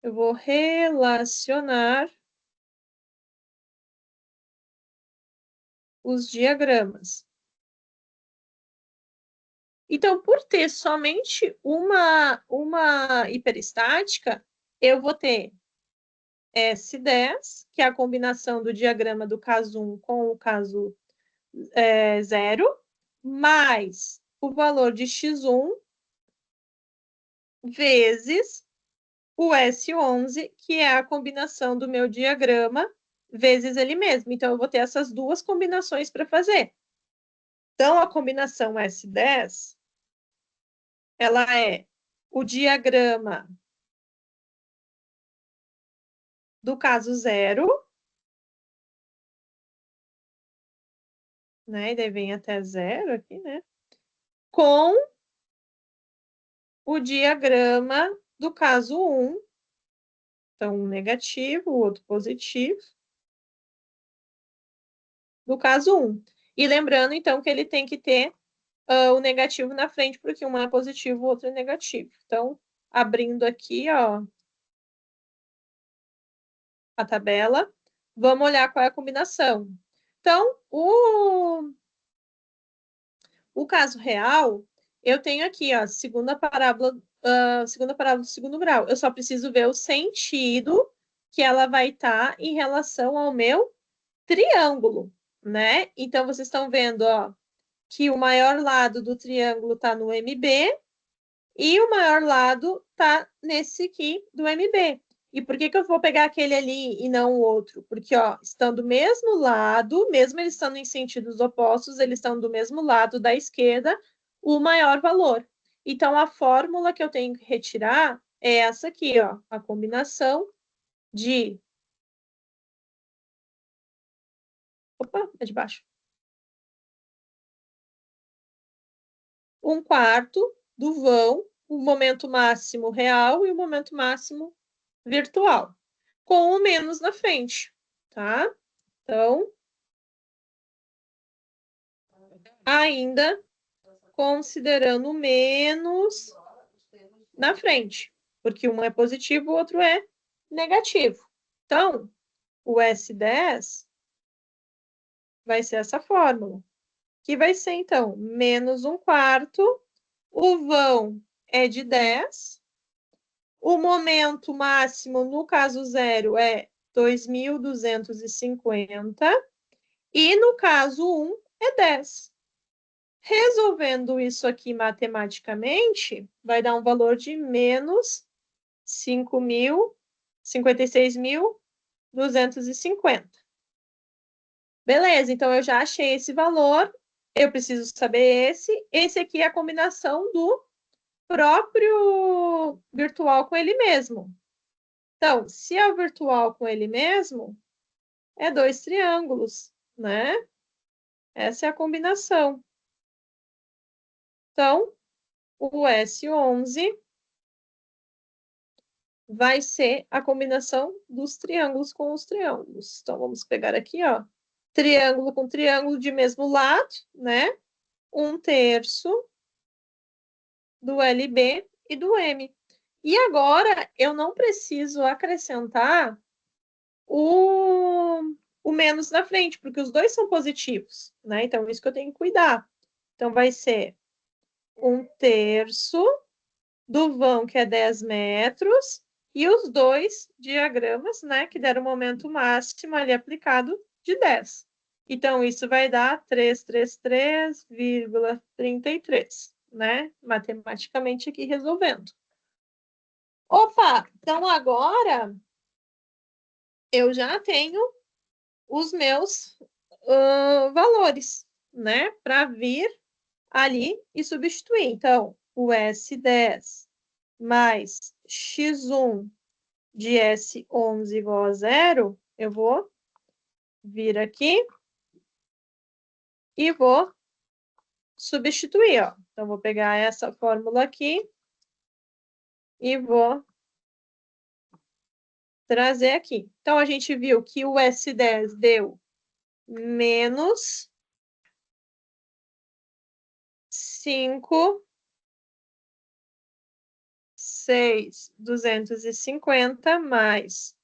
eu vou relacionar os diagramas. Então, por ter somente uma hiperestática, eu vou ter S10, que é a combinação do diagrama do caso 1 com o caso 0, mais o valor de x1 vezes o S11, que é a combinação do meu diagrama, vezes ele mesmo. Então, eu vou ter essas duas combinações para fazer. Então, a combinação S10, ela é o diagrama do caso 0, né? E daí vem até 0 aqui, né? Com o diagrama do caso 1. Então, um negativo, o outro positivo. Do caso 1. E lembrando, então, que ele tem que ter o negativo na frente, porque um é positivo, o outro é negativo. Então, abrindo aqui, ó, a tabela, vamos olhar qual é a combinação. Então, o caso real, eu tenho aqui, ó, segunda parábola do segundo grau. Eu só preciso ver o sentido que ela vai estar em relação ao meu triângulo, né? Então, vocês estão vendo, ó, que o maior lado do triângulo está no MB e o maior lado está nesse aqui do MB. E por que eu vou pegar aquele ali e não o outro? Porque, ó, estão do mesmo lado, mesmo eles estando em sentidos opostos, eles estão do mesmo lado da esquerda, o maior valor. Então, a fórmula que eu tenho que retirar é essa aqui, ó, a combinação de Opa, é de baixo. 1/4 do vão, o momento máximo real e o momento máximo virtual, com o menos na frente, tá? Então, ainda considerando menos na frente, porque um é positivo, o outro é negativo. Então, o S10 vai ser essa fórmula, que vai ser, então, menos 1/4, o vão é de 10, o momento máximo, no caso zero, é 2.250, e no caso 1 é 10. Resolvendo isso aqui matematicamente, vai dar um valor de menos 56.250. Beleza, então eu já achei esse valor, eu preciso saber esse. Esse aqui é a combinação do próprio virtual com ele mesmo. Então, se é o virtual com ele mesmo, é dois triângulos, né? Essa é a combinação. Então, o S11 vai ser a combinação dos triângulos com os triângulos. Então, vamos pegar aqui, ó, triângulo com triângulo de mesmo lado, né? 1/3 do LB e do M. E agora, eu não preciso acrescentar o menos na frente, porque os dois são positivos, né? Então, isso que eu tenho que cuidar. Então, vai ser 1/3 do vão, que é 10 metros, e os dois diagramas, né, que deram o momento máximo ali aplicado de 10. Então, isso vai dar 333,33, né? Matematicamente aqui resolvendo. Opa, então agora eu já tenho os meus valores, né? Para vir ali e substituir. Então, o S10 mais x1 de S11 igual a zero, eu vou vir aqui e vou substituir, ó. Então, vou pegar essa fórmula aqui e vou trazer aqui. Então, a gente viu que o S10 deu menos 5.6.250 mais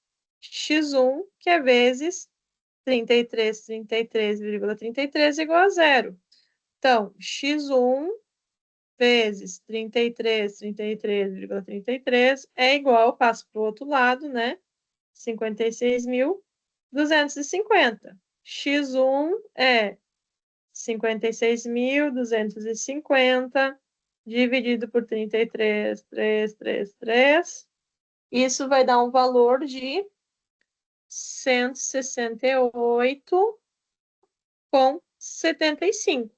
x1, que é vezes 33,33 igual a zero. Então, x1 vezes 33,33 é igual, passo para o outro lado, né? 56.250. X1 é 56.250 dividido por 33,333. Isso vai dar um valor de 168,75.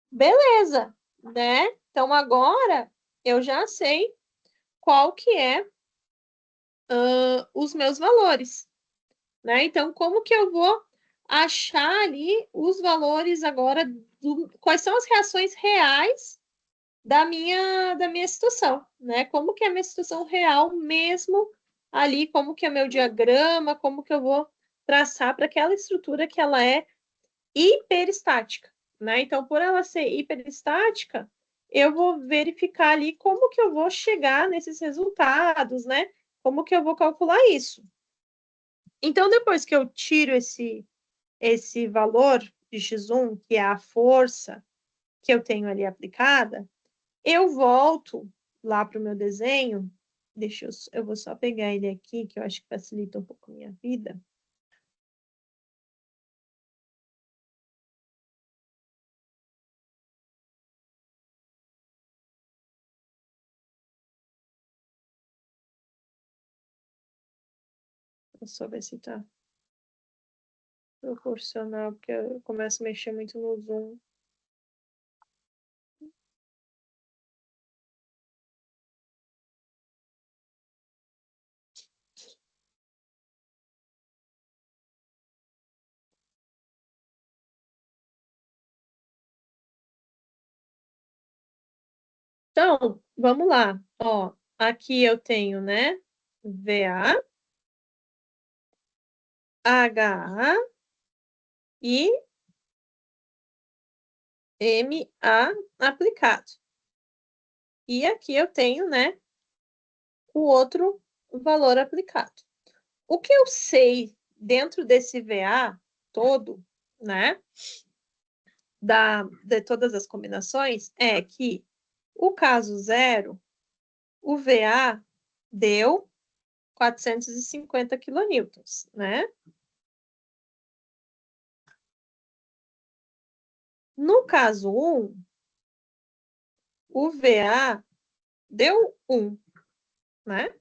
Beleza, né? Então agora eu já sei qual que é os meus valores, né? Então como que eu vou achar ali os valores agora quais são as reações reais da minha situação, né? Como que é a minha situação real mesmo ali, como que é meu diagrama, como que eu vou traçar para aquela estrutura que ela é hiperestática, né? Então, por ela ser hiperestática, eu vou verificar ali como que eu vou chegar nesses resultados, né? Como que eu vou calcular isso. Então, depois que eu tiro esse valor de x1, que é a força que eu tenho ali aplicada, eu volto lá para o meu desenho. Eu vou só pegar ele aqui, que eu acho que facilita um pouco a minha vida. Vou só ver se está proporcional, porque eu começo a mexer muito no zoom. Então, vamos lá. Ó, aqui eu tenho, né, VA, HA e MA aplicado. E aqui eu tenho, né, o outro valor aplicado. O que eu sei dentro desse VA todo, né, de todas as combinações, é que o caso zero, o VA deu 450 quilonewtons, né? No caso 1, o VA deu 1, né?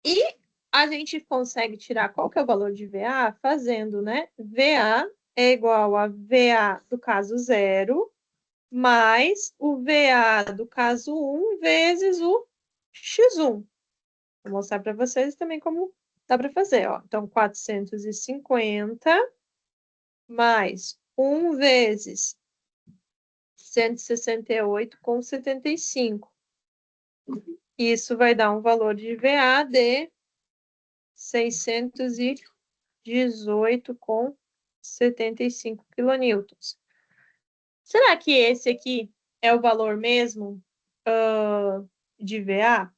E a gente consegue tirar qual que é o valor de VA fazendo, né? VA é igual a VA do caso 0 mais o VA do caso 1 vezes o X1. Vou mostrar para vocês também como dá para fazer, ó. Então, 450 mais 1 vezes 168,75. Isso vai dar um valor de VA de 618,75 quilonewtons. Será que esse aqui é o valor mesmo de VA?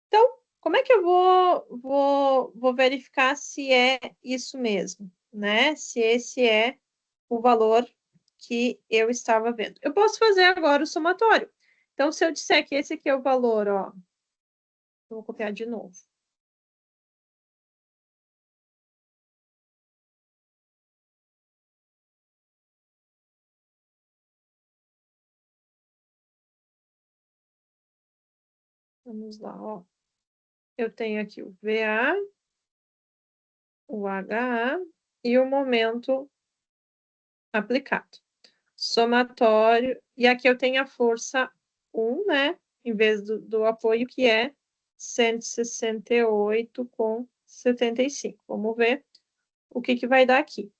Então, como é que eu vou verificar se é isso mesmo, né? Se esse é o valor que eu estava vendo. Eu posso fazer agora o somatório. Então, se eu disser que esse aqui é o valor, ó, eu vou copiar de novo. Vamos lá, ó. Eu tenho aqui o VA, o HA e o momento aplicado. Somatório, e aqui eu tenho a força 1, né? Em vez do apoio, que é 168,75. Vamos ver o que vai dar aqui.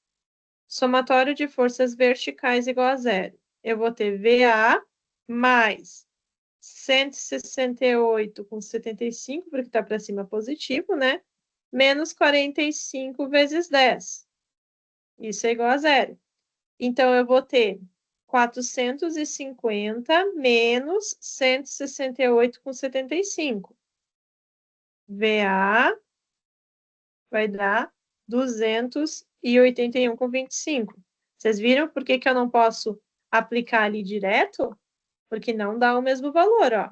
Somatório de forças verticais igual a zero. Eu vou ter VA mais 168,75, porque está para cima positivo, né? Menos 45 vezes 10. Isso é igual a zero. Então, eu vou ter 450 menos 168,75. VA vai dar 281,25. Vocês viram por que eu não posso aplicar ali direto? Porque não dá o mesmo valor, ó.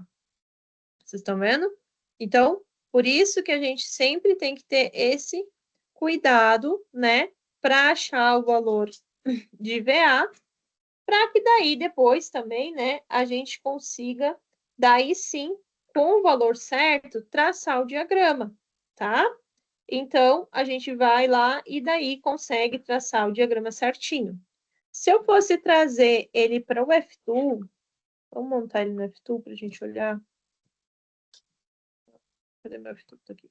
Vocês estão vendo? Então, por isso que a gente sempre tem que ter esse cuidado, né? Para achar o valor de VA, para que daí depois também, né, a gente consiga, daí sim, com o valor certo, traçar o diagrama, tá? Então, a gente vai lá e daí consegue traçar o diagrama certinho. Se eu fosse trazer ele para o F2, vamos montar ele no F2 para a gente olhar. Cadê meu F2? Tá aqui.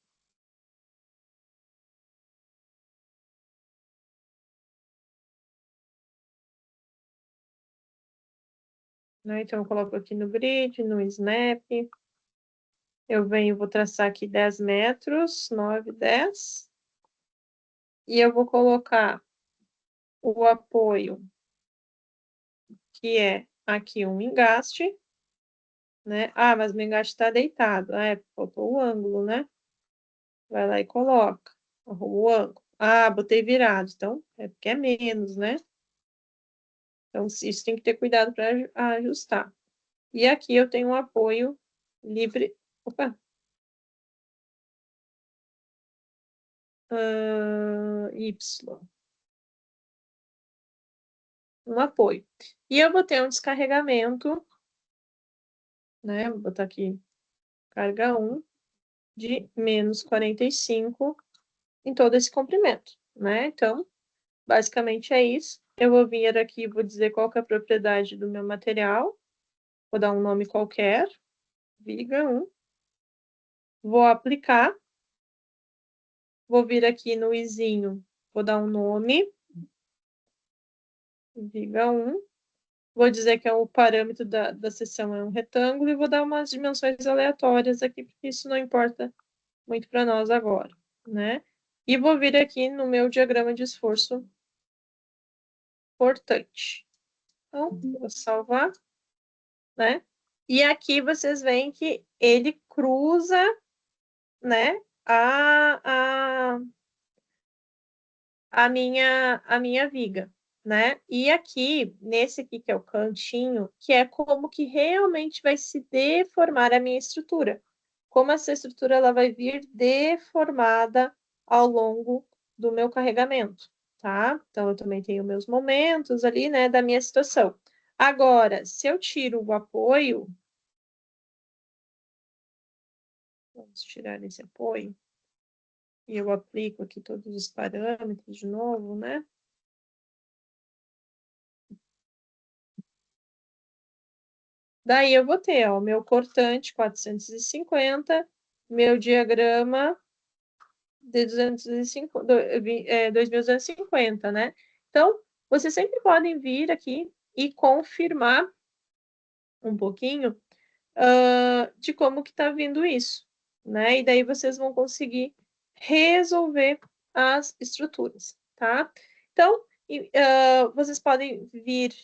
Né? Então, eu coloco aqui no grid, no Snap. Eu venho, vou traçar aqui 10 metros, 9, 10. E eu vou colocar o apoio, que é aqui um engaste, né? Ah, mas o engaste está deitado. Ah, faltou o ângulo, né? Vai lá e coloca o ângulo. Ah, botei virado. Então, é porque é menos, né? Então, isso tem que ter cuidado para ajustar. E aqui eu tenho um apoio livre. Opa! Y. Um apoio. E eu vou ter um descarregamento, né? Vou botar aqui carga 1 de menos 45 em todo esse comprimento, né? Então, basicamente é isso. Eu vou vir aqui e vou dizer qual que é a propriedade do meu material. Vou dar um nome qualquer, viga 1. Vou aplicar. Vou vir aqui no izinho, vou dar um nome, viga 1. Vou dizer que o parâmetro da seção é um retângulo e vou dar umas dimensões aleatórias aqui, porque isso não importa muito para nós agora, né? E vou vir aqui no meu diagrama de esforço portante. Então, vou salvar, né? E aqui vocês veem que ele cruza, né, a minha viga, né? E aqui, nesse aqui que é o cantinho, que é como que realmente vai se deformar a minha estrutura. Como essa estrutura ela vai vir deformada ao longo do meu carregamento, tá? Então, eu também tenho meus momentos ali, né, da minha situação. Agora, se eu tiro o apoio, vamos tirar esse apoio, e eu aplico aqui todos os parâmetros de novo, né? Daí eu vou ter, ó, meu cortante 450, meu diagrama de 2.250, né? Então, vocês sempre podem vir aqui e confirmar um pouquinho de como que está vindo isso, né? E daí vocês vão conseguir resolver as estruturas, tá? Então, vocês podem vir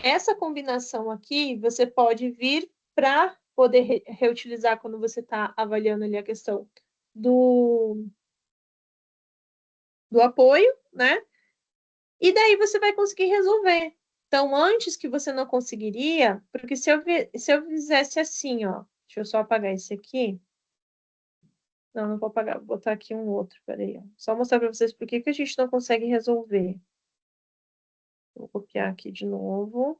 essa combinação aqui, você pode vir para poder reutilizar quando você está avaliando ali a questão do apoio, né? E daí você vai conseguir resolver. Então, antes que você não conseguiria, porque se eu fizesse assim, ó, deixa eu só apagar esse aqui. Não, não vou apagar, vou botar aqui um outro, peraí, ó. Só mostrar para vocês por que que a gente não consegue resolver. Vou copiar aqui de novo.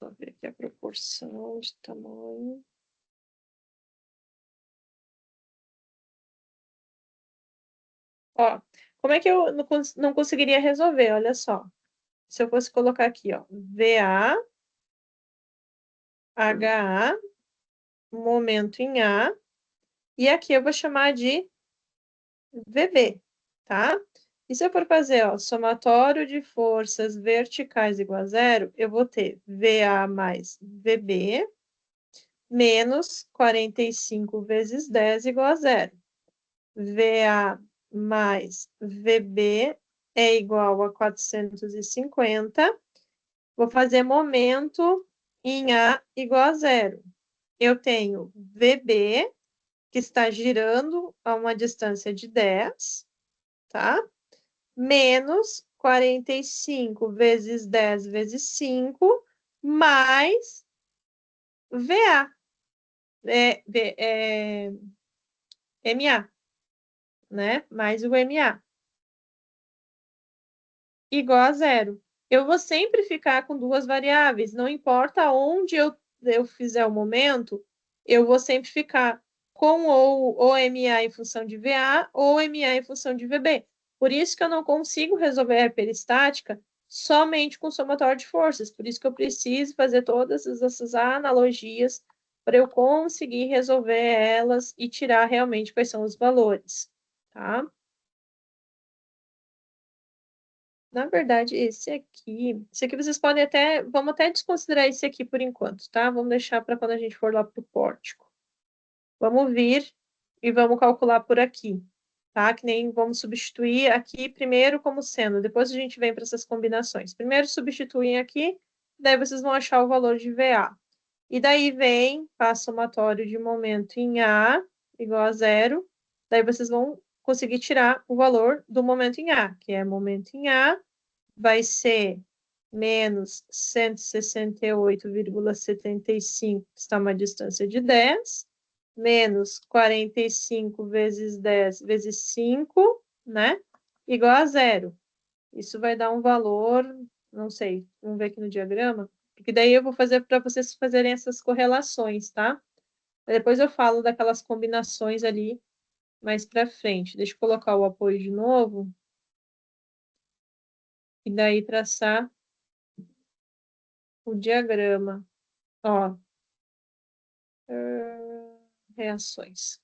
Vou ver aqui a proporção de tamanho. Ó, como é que eu não conseguiria resolver? Olha só. Se eu fosse colocar aqui, ó, VA, HA, momento em A, e aqui eu vou chamar de VB, tá? E se eu for fazer, ó, somatório de forças verticais igual a zero, eu vou ter VA mais VB menos 45 vezes 10 igual a zero. VA mais VB é igual a 450. Vou fazer momento em A igual a zero. Eu tenho VB, que está girando a uma distância de 10, tá? Menos 45 vezes 10 vezes 5, mais VA, MA, né? Mais o MA. Igual a zero. Eu vou sempre ficar com duas variáveis, não importa onde eu fizer o momento, eu vou sempre ficar com ou MA em função de VA ou MA em função de VB. Por isso que eu não consigo resolver a peristática somente com somatório de forças. Por isso que eu preciso fazer todas essas analogias para eu conseguir resolver elas e tirar realmente quais são os valores, tá? Na verdade, esse aqui vocês podem até, vamos até desconsiderar esse aqui por enquanto, tá? Vamos deixar para quando a gente for lá para o pórtico. Vamos vir e vamos calcular por aqui, tá? Que nem vamos substituir aqui primeiro como sendo, depois a gente vem para essas combinações. Primeiro substituem aqui, daí vocês vão achar o valor de VA. E daí vem, faz somatório de momento em A igual a zero, daí vocês vão conseguir tirar o valor do momento em A, que é momento em A vai ser menos 168,75, que está uma distância de 10, menos 45 vezes 10 vezes 5, né? Igual a zero. Isso vai dar um valor, não sei, vamos ver aqui no diagrama, porque daí eu vou fazer para vocês fazerem essas correlações, tá? Depois eu falo daquelas combinações ali mais para frente. Deixa eu colocar o apoio de novo. E daí traçar o diagrama. Ó, reações.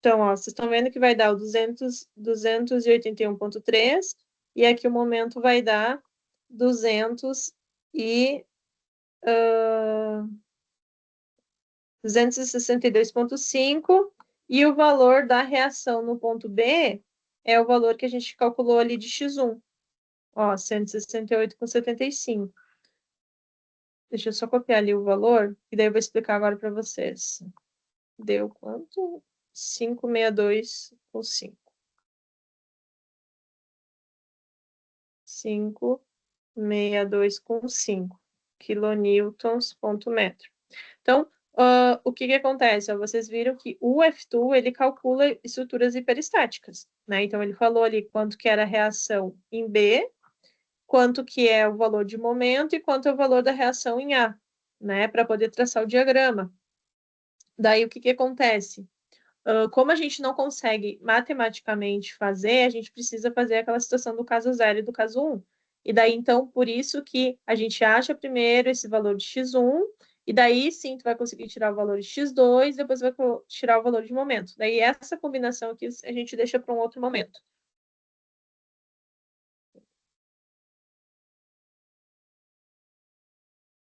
Então, ó, vocês estão vendo que vai dar o 281,3 e aqui o momento vai dar 262,5 e o valor da reação no ponto B é o valor que a gente calculou ali de X1. Ó, 168,75. Deixa eu só copiar ali o valor, e daí eu vou explicar agora para vocês. Deu quanto? 562,5. 562,5 quilonewtons ponto metro. Então, o que que acontece? Ó, vocês viram que o F2 ele calcula estruturas hiperestáticas, né? Então, ele falou ali quanto que era a reação em B, quanto que é o valor de momento e quanto é o valor da reação em A, né? Para poder traçar o diagrama. Daí, o que que acontece? Como a gente não consegue matematicamente fazer, a gente precisa fazer aquela situação do caso 0 e do caso 1. E daí, então, por isso que a gente acha primeiro esse valor de x1, e daí sim tu vai conseguir tirar o valor de x2, depois vai tirar o valor de momento. Daí essa combinação aqui a gente deixa para um outro momento.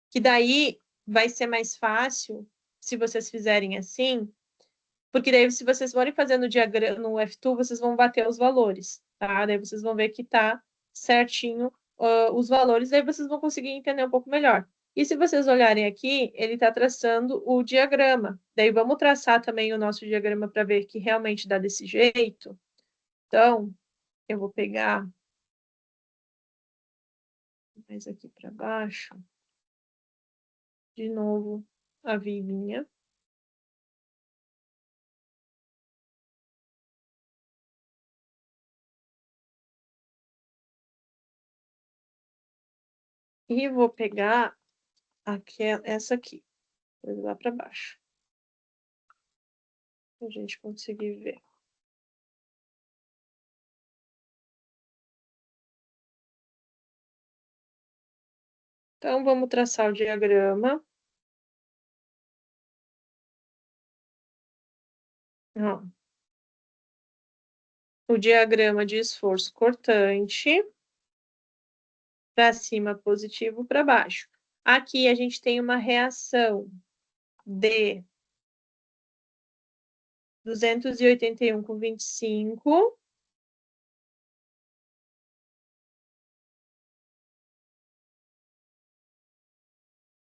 Que daí vai ser mais fácil se vocês fizerem assim, porque daí, se vocês forem fazendo o diagrama no F2, vocês vão bater os valores, tá? Daí vocês vão ver que tá certinho os valores, daí vocês vão conseguir entender um pouco melhor. E se vocês olharem aqui, ele está traçando o diagrama. Daí vamos traçar também o nosso diagrama para ver que realmente dá desse jeito. Então, eu vou pegar mais aqui para baixo, de novo, a vilinha. E vou pegar essa aqui, lá para baixo, para a gente conseguir ver. Então, vamos traçar o diagrama. Ó, o diagrama de esforço cortante, para cima positivo, para baixo. Aqui a gente tem uma reação de 281,25.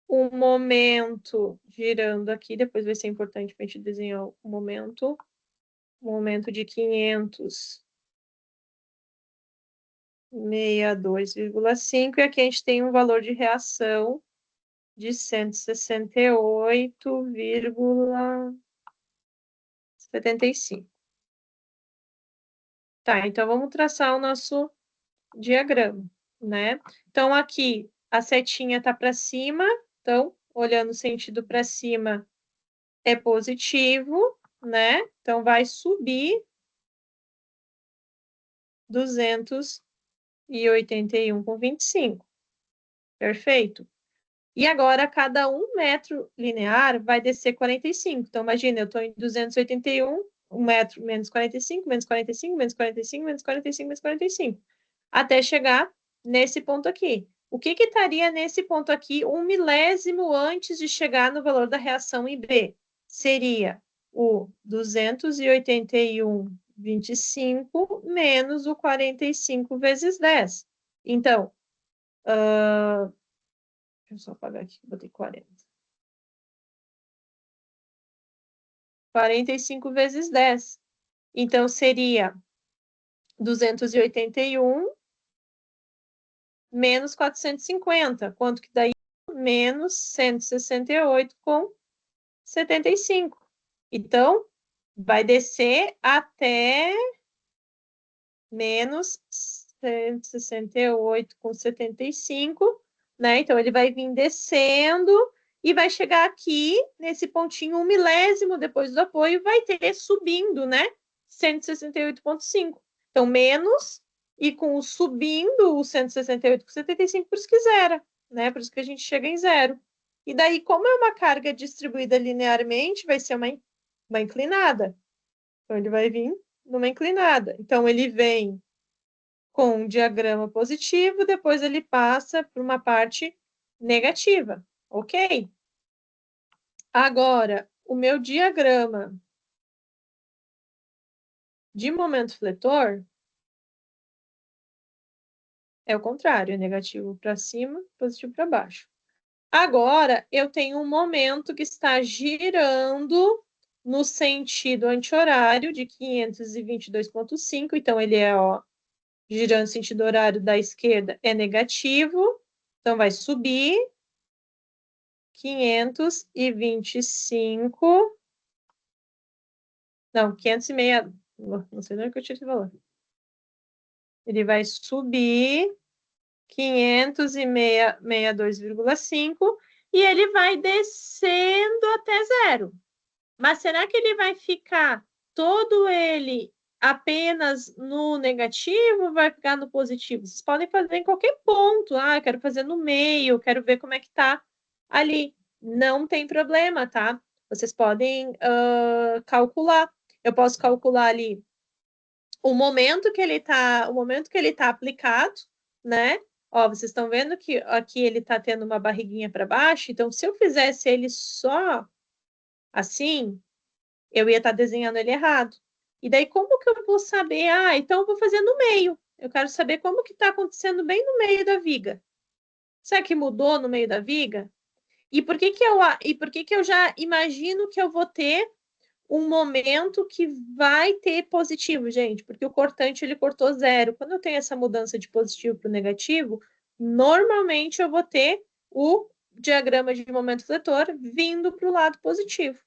Um momento girando aqui, depois vai ser importante para a gente desenhar o momento. Um momento de 562,5. E aqui a gente tem um valor de reação de 168,75. Tá, então vamos traçar o nosso diagrama, né? Então, aqui a setinha tá para cima, então, olhando o sentido para cima é positivo, né? Então, vai subir 281,25. Perfeito. E agora, cada 1 metro linear vai descer 45. Então, imagina, eu estou em 281, 1 metro menos 45, menos 45, menos 45, menos 45, menos 45. Até chegar nesse ponto aqui. O que que estaria nesse ponto aqui, 1 milésimo antes de chegar no valor da reação em B? Seria o 281,25 menos o 45 vezes 10. Então, deixa eu só apagar aqui, botei 40. 45 vezes 10. Então, seria 281 menos 450. Quanto que daí? Menos 168,75. Então, vai descer até menos 168,75, né? Então, ele vai vir descendo e vai chegar aqui, nesse pontinho, 1 milésimo depois do apoio, e vai ter subindo, né? 168,5. Então, menos, e com o subindo, o 168,75, por isso que zera, né? Por isso que a gente chega em zero. E daí, como é uma carga distribuída linearmente, vai ser uma inclinada. Então, ele vai vir numa inclinada. Então, ele vem com um diagrama positivo, depois ele passa para uma parte negativa, ok? Agora, o meu diagrama de momento fletor é o contrário, é negativo para cima, positivo para baixo. Agora, eu tenho um momento que está girando no sentido anti-horário de 522,5, então ele é, ó, girando no sentido horário da esquerda é negativo, então vai subir 525, não, 506, não sei nem o que eu tinha esse valor. Ele vai subir 562,5 e ele vai descendo até zero. Mas será que ele vai ficar todo ele apenas no negativo ou vai ficar no positivo? Vocês podem fazer em qualquer ponto. Ah, eu quero fazer no meio, quero ver como é que tá ali. Não tem problema, tá? Vocês podem calcular. Eu posso calcular ali o momento que ele tá aplicado, né? Ó, vocês estão vendo que aqui ele tá tendo uma barriguinha para baixo, então se eu fizesse ele só assim, eu ia estar desenhando ele errado. E daí, como que eu vou saber? Ah, então eu vou fazer no meio. Eu quero saber como que está acontecendo bem no meio da viga. Será que mudou no meio da viga? E por que que eu já imagino que eu vou ter um momento que vai ter positivo, gente? Porque o cortante, ele cortou zero. Quando eu tenho essa mudança de positivo para o negativo, normalmente eu vou ter o diagrama de momento fletor vindo para o lado positivo.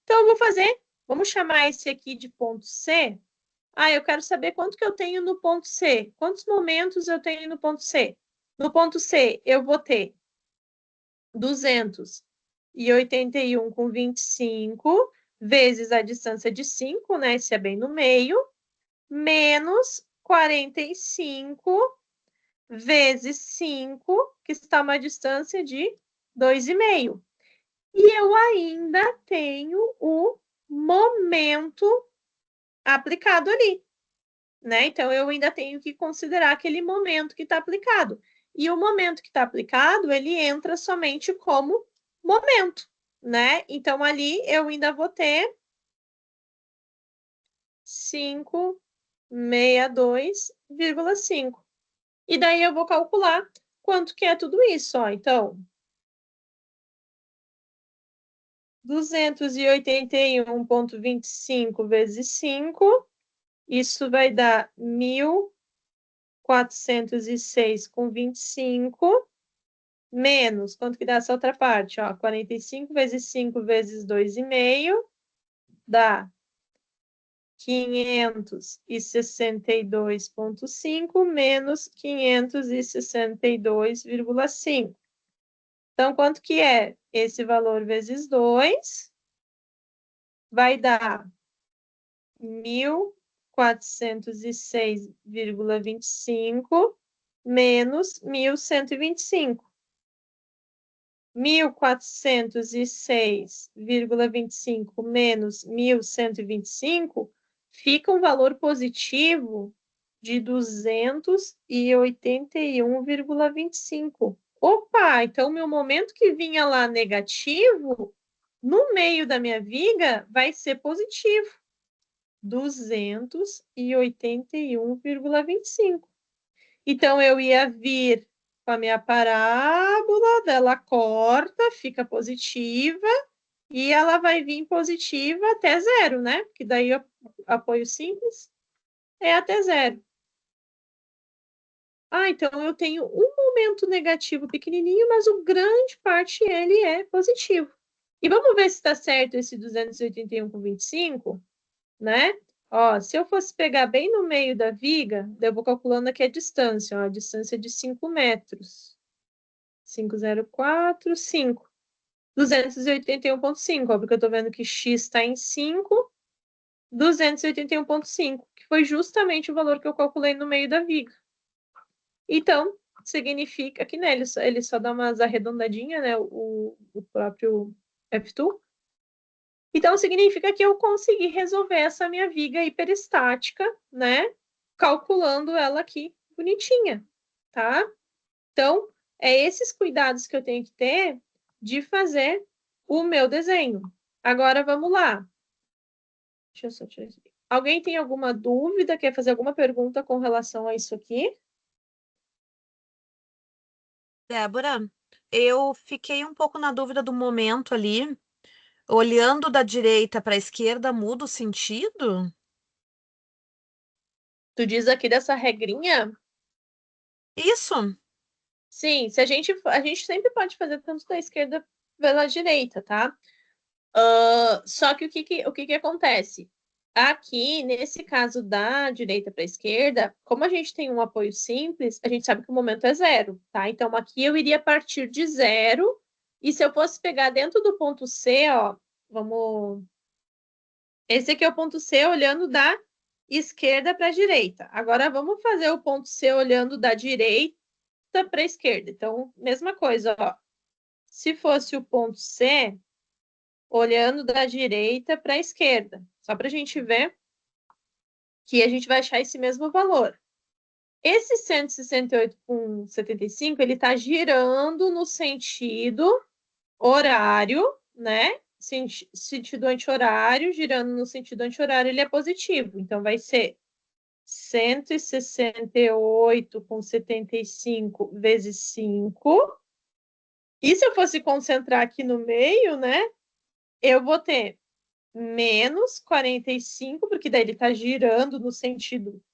Então, eu vou fazer, vamos chamar esse aqui de ponto C. Ah, eu quero saber quanto que eu tenho no ponto C. Quantos momentos eu tenho no ponto C? No ponto C, eu vou ter 281,25 vezes a distância de 5, né? Esse é bem no meio, menos 45 vezes 5, que está uma distância de 2,5. E eu ainda tenho o momento aplicado ali, né? Então, eu ainda tenho que considerar aquele momento que está aplicado. E o momento que está aplicado, ele entra somente como momento, né? Então, ali eu ainda vou ter 562,5. E daí eu vou calcular quanto que é tudo isso, ó. Então, 281,25 vezes 5, isso vai dar 1.406,25, menos, quanto que dá essa outra parte? Ó, 45 vezes 5 vezes 2,5, dá 562,5 menos 562,5. Então, quanto que é? Esse valor vezes 2 vai dar 1.406,25 menos 1.125. 1.406,25 menos 1.125 fica um valor positivo de 281,25. Opa, então meu momento que vinha lá negativo, no meio da minha viga, vai ser positivo. 281,25. Então, eu ia vir com a minha parábola, dela corta, fica positiva, e ela vai vir positiva até zero, né? Porque daí o apoio simples é até zero. Ah, então eu tenho um momento negativo pequenininho, mas o grande parte ele é positivo. E vamos ver se está certo esse 281,25, né? Ó, se eu fosse pegar bem no meio da viga, eu vou calculando aqui a distância, ó, a distância de 5 metros. 504, 5. 281,5, ó, porque eu estou vendo que x está em 5, 281,5, que foi justamente o valor que eu calculei no meio da viga. Então, significa que, né, ele só dá umas arredondadinhas, né, o próprio F2. Então, significa que eu consegui resolver essa minha viga hiperestática, né? Calculando ela aqui bonitinha, tá? Então, é esses cuidados que eu tenho que ter de fazer o meu desenho. Agora, vamos lá. Deixa eu só tirar isso aqui. Alguém tem alguma dúvida? Quer fazer alguma pergunta com relação a isso aqui? Débora, eu fiquei um pouco na dúvida do momento ali. Olhando da direita para a esquerda, muda o sentido? Tu diz aqui dessa regrinha? Isso. Sim, se a gente sempre pode fazer tanto da esquerda pela direita, tá? Só que o que que acontece? Aqui, nesse caso da direita para a esquerda, como a gente tem um apoio simples, a gente sabe que o momento é zero, tá? Então, aqui eu iria partir de zero, e se eu fosse pegar dentro do ponto C, ó, vamos. Esse aqui é o ponto C olhando da esquerda para a direita. Agora, vamos fazer o ponto C olhando da direita para a esquerda. Então, mesma coisa, ó. Se fosse o ponto C, olhando da direita para a esquerda, só para a gente ver que a gente vai achar esse mesmo valor. Esse 168,75, ele está girando no sentido horário, né? Sentido anti-horário, girando no sentido anti-horário, ele é positivo. Então, vai ser 168,75 vezes 5. E se eu fosse concentrar aqui no meio, né? Eu vou ter menos 45, porque daí ele está girando no sentido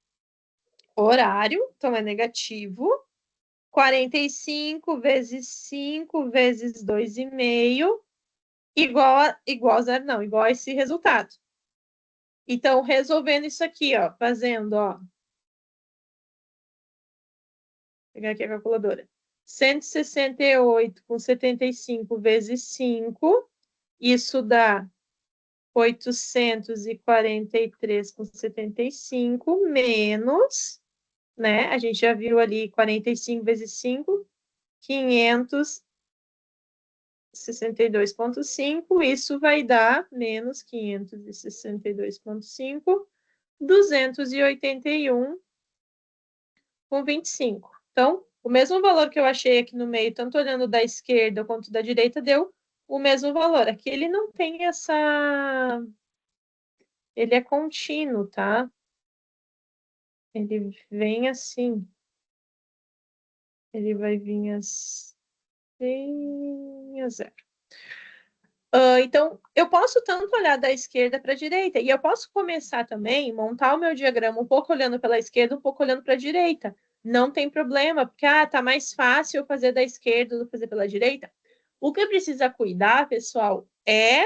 horário, então é negativo. 45 vezes 5 vezes 2,5 igual a zero, não, igual a esse resultado. Então, resolvendo isso aqui, ó, fazendo, ó, vou pegar aqui a calculadora. 168,75 vezes 5, isso dá 843,75 menos, né? A gente já viu ali 45 vezes 5, 562,5. Isso vai dar menos 562,5, 281,25. Então, o mesmo valor que eu achei aqui no meio, tanto olhando da esquerda quanto da direita, deu o mesmo valor. Aqui ele não tem essa. Ele é contínuo, tá? Ele vem assim. Ele vai vir assim a zero. Então, eu posso tanto olhar da esquerda para a direita, e eu posso começar também, montar o meu diagrama um pouco olhando pela esquerda, um pouco olhando para a direita. Não tem problema, porque tá mais fácil eu fazer da esquerda do que fazer pela direita. O que precisa cuidar, pessoal, é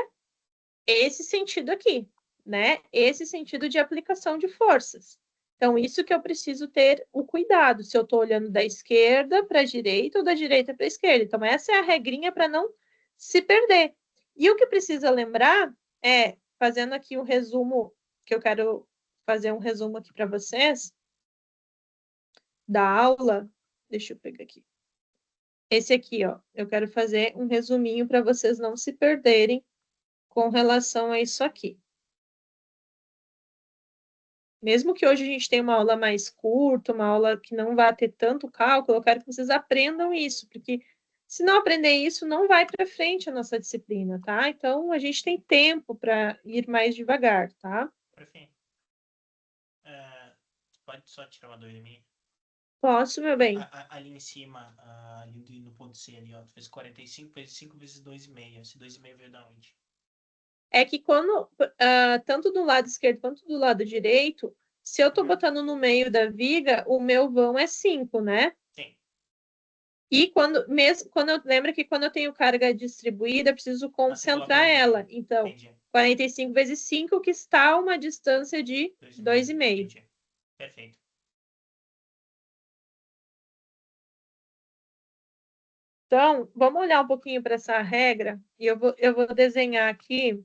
esse sentido aqui, né? Esse sentido de aplicação de forças. Então, isso que eu preciso ter o cuidado, se eu estou olhando da esquerda para a direita ou da direita para a esquerda. Então, essa é a regrinha para não se perder. E o que precisa lembrar é, fazendo aqui um resumo, que eu quero fazer um resumo aqui para vocês, da aula. Deixa eu pegar aqui. Esse aqui, ó, eu quero fazer um resuminho para vocês não se perderem com relação a isso aqui. Mesmo que hoje a gente tenha uma aula mais curta, uma aula que não vai ter tanto cálculo, eu quero que vocês aprendam isso, porque se não aprender isso, não vai para frente a nossa disciplina, tá? Então, a gente tem tempo para ir mais devagar, tá? Perfeito. Pode só tirar uma dúvida minha? Posso, meu bem? Ali em cima, ali no ponto C ali, ó, tu fez 45 vezes 5 vezes 2,5. Esse 2,5 veio da onde? É que quando, tanto do lado esquerdo quanto do lado direito, se eu estou botando no meio da viga, o meu vão é 5, né? Sim. E quando eu lembro que quando eu tenho carga distribuída, eu preciso Você coloca concentrar no meio. ela. Então, Entendi. 45 vezes 5, que está a uma distância de 2,5. 2,5. Entendi. Perfeito. Então, vamos olhar um pouquinho para essa regra e eu vou desenhar aqui.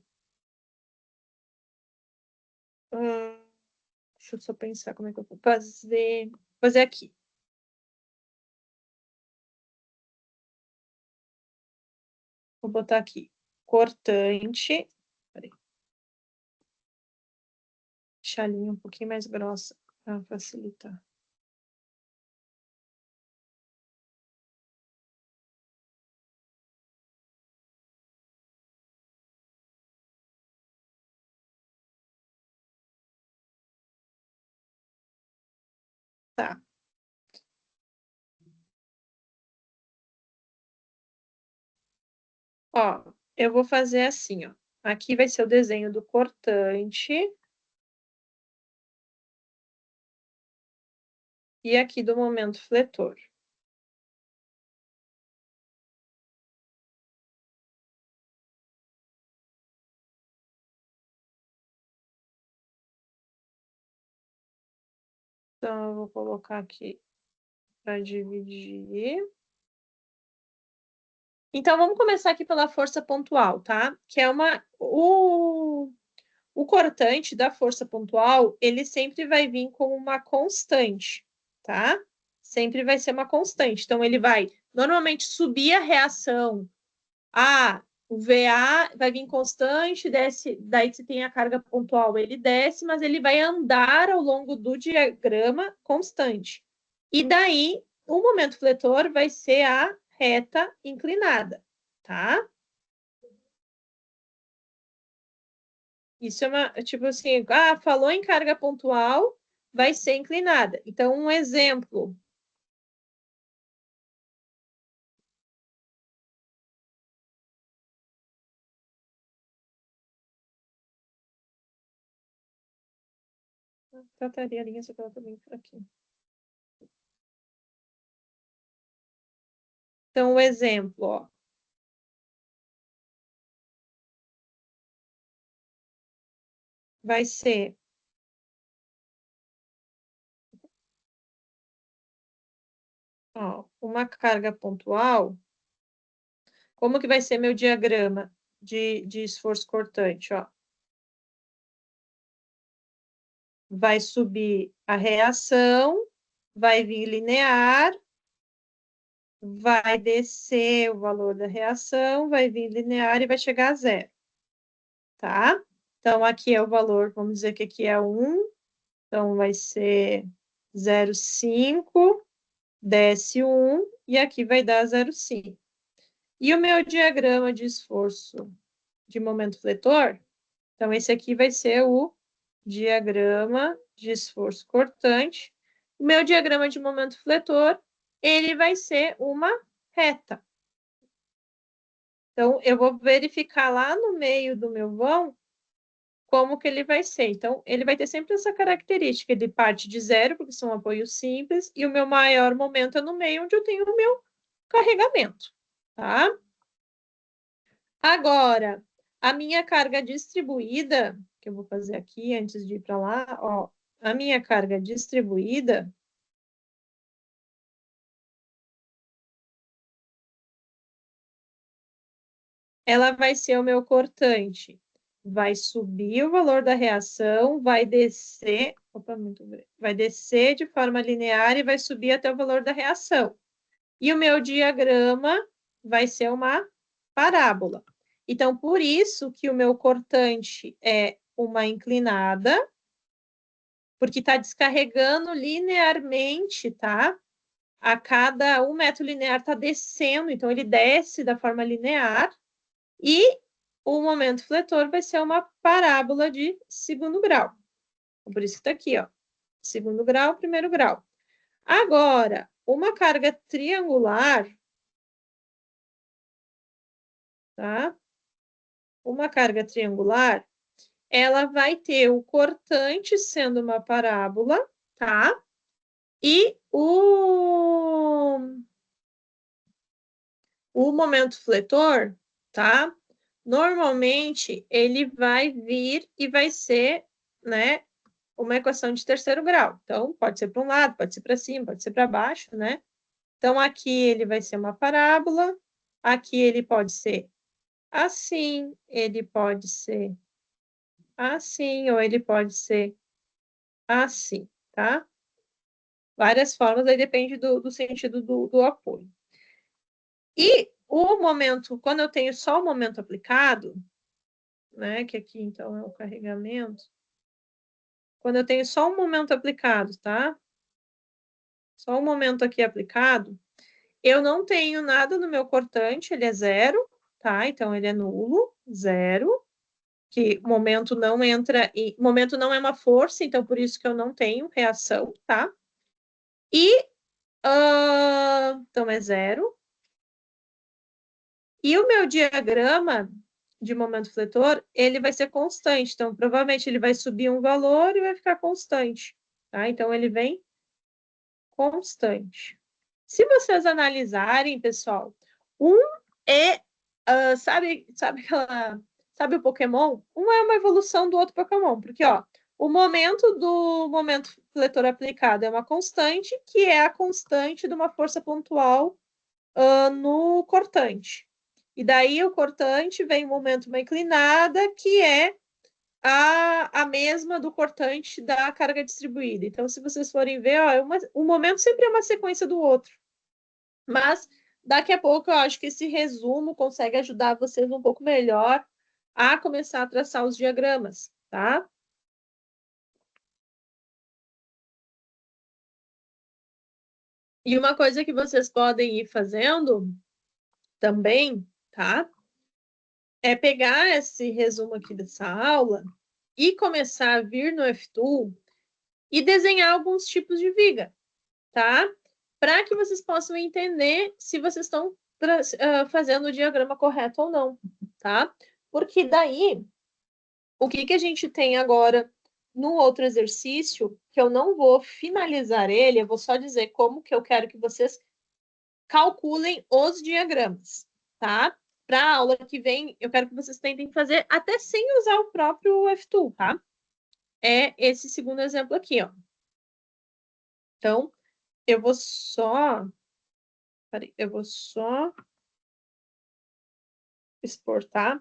Deixa eu só pensar como é que eu vou fazer aqui. Vou botar aqui cortante. Peraí. deixar a linha um pouquinho mais grossa para facilitar. Tá. Ó, eu vou fazer assim, ó. Aqui vai ser o desenho do cortante. E aqui do momento fletor. Então, eu vou colocar aqui para dividir. Então, vamos começar aqui pela força pontual, tá? Que é o cortante da força pontual, ele sempre vai vir com uma constante, tá? Sempre vai ser uma constante. Então, ele vai normalmente subir a reação. O VA vai vir constante, desce, daí você tem a carga pontual, ele desce, mas ele vai andar ao longo do diagrama constante. E daí, o momento fletor vai ser a reta inclinada, tá? Isso é uma, tipo assim, falou em carga pontual, vai ser inclinada. Então, um exemplo. Trataria a linha, só que ela tá bem por aqui. Então, o exemplo, ó. Vai ser uma carga pontual. Como que vai ser meu diagrama de esforço cortante? Ó? Vai subir a reação, vai vir linear, vai descer o valor da reação, vai vir linear e vai chegar a zero. Tá? Então, aqui é o valor, vamos dizer que aqui é 1, então vai ser 0,5, desce 1, e aqui vai dar 0,5. E o meu diagrama de esforço de momento fletor, então esse aqui vai ser o diagrama de esforço cortante. O meu diagrama de momento fletor, ele vai ser uma reta. Então, eu vou verificar lá no meio do meu vão como que ele vai ser. Então, ele vai ter sempre essa característica de parte de zero, porque são apoios simples, e o meu maior momento é no meio, onde eu tenho o meu carregamento, tá? Agora, a minha carga distribuída, que eu vou fazer aqui antes de ir para lá, ó, a minha carga distribuída, ela vai ser o meu cortante. Vai subir o valor da reação, vai descer, vai descer de forma linear e vai subir até o valor da reação. E o meu diagrama vai ser uma parábola. Então, por isso que o meu cortante é uma inclinada, porque está descarregando linearmente, tá? A cada 1 metro linear está descendo, então ele desce da forma linear, e o momento fletor vai ser uma parábola de segundo grau. Por isso que está aqui, ó. Segundo grau, primeiro grau. Agora, uma carga triangular, tá? Uma carga triangular, ela vai ter o cortante sendo uma parábola, tá? E o momento fletor, tá? Normalmente, ele vai vir e vai ser, né, uma equação de terceiro grau. Então, pode ser para um lado, pode ser para cima, pode ser para baixo, né? Então, aqui ele vai ser uma parábola, aqui ele pode ser assim, ele pode ser assim, ou ele pode ser assim, tá? Várias formas, aí depende do sentido do apoio. E o momento, quando eu tenho só o momento aplicado, né, que aqui então é o carregamento, quando eu tenho só um momento aplicado, tá? Só um momento aqui aplicado, eu não tenho nada no meu cortante, ele é 0, tá? Então, ele é nulo, 0. Que momento não entra em... Momento não é uma força, então por isso que eu não tenho reação, tá? E... então, é 0. E o meu diagrama de momento fletor, ele vai ser constante. Então, provavelmente, ele vai subir um valor e vai ficar constante, tá? Então, ele vem constante. Se vocês analisarem, pessoal, é... sabe o Pokémon? Um é uma evolução do outro Pokémon, porque, ó, o momento do momento fletor aplicado é uma constante, que é a constante de uma força pontual no cortante. E daí o cortante vem um momento uma inclinada, que é a mesma do cortante da carga distribuída. Então, se vocês forem ver, ó, o momento sempre é uma sequência do outro. Mas daqui a pouco eu acho que esse resumo consegue ajudar vocês um pouco melhor a começar a traçar os diagramas, tá? E uma coisa que vocês podem ir fazendo também, tá? É pegar esse resumo aqui dessa aula e começar a vir no F-Tool e desenhar alguns tipos de viga, tá? Para que vocês possam entender se vocês estão fazendo o diagrama correto ou não, tá? Porque daí, o que a gente tem agora no outro exercício, que eu não vou finalizar ele, eu vou só dizer como que eu quero que vocês calculem os diagramas, tá? Para a aula que vem, eu quero que vocês tentem fazer até sem usar o próprio F-Tool, tá? É esse segundo exemplo aqui, ó. Então, eu vou só exportar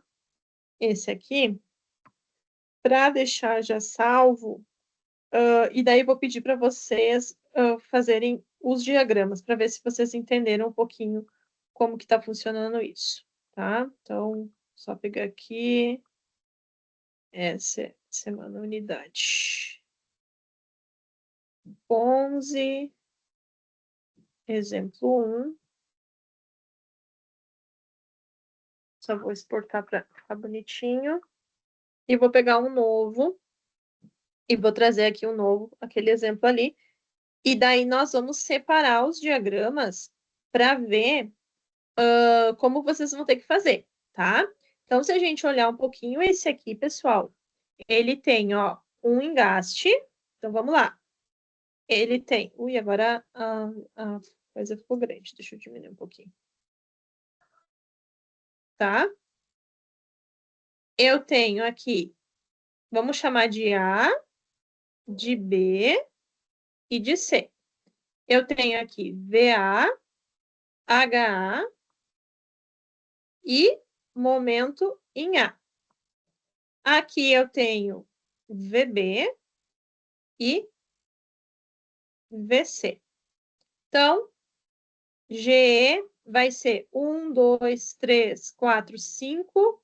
esse aqui para deixar já salvo. E daí vou pedir para vocês fazerem os diagramas para ver se vocês entenderam um pouquinho como que está funcionando isso, tá? Então, só pegar aqui essa é semana unidade 11, exemplo 1. Só vou exportar para ficar bonitinho. E vou pegar um novo e vou trazer aqui um novo, aquele exemplo ali. E daí nós vamos separar os diagramas para ver como vocês vão ter que fazer, tá? Então, se a gente olhar um pouquinho esse aqui, pessoal, ele tem, ó, um engaste. Então, vamos lá. Ele tem... Ui, agora a coisa ficou grande. Deixa eu diminuir um pouquinho. Tá? Eu tenho aqui, vamos chamar de A, de B e de C. Eu tenho aqui VA, HA e momento em A. Aqui eu tenho VB e VC. Então, GE vai ser 1, 2, 3, 4, 5.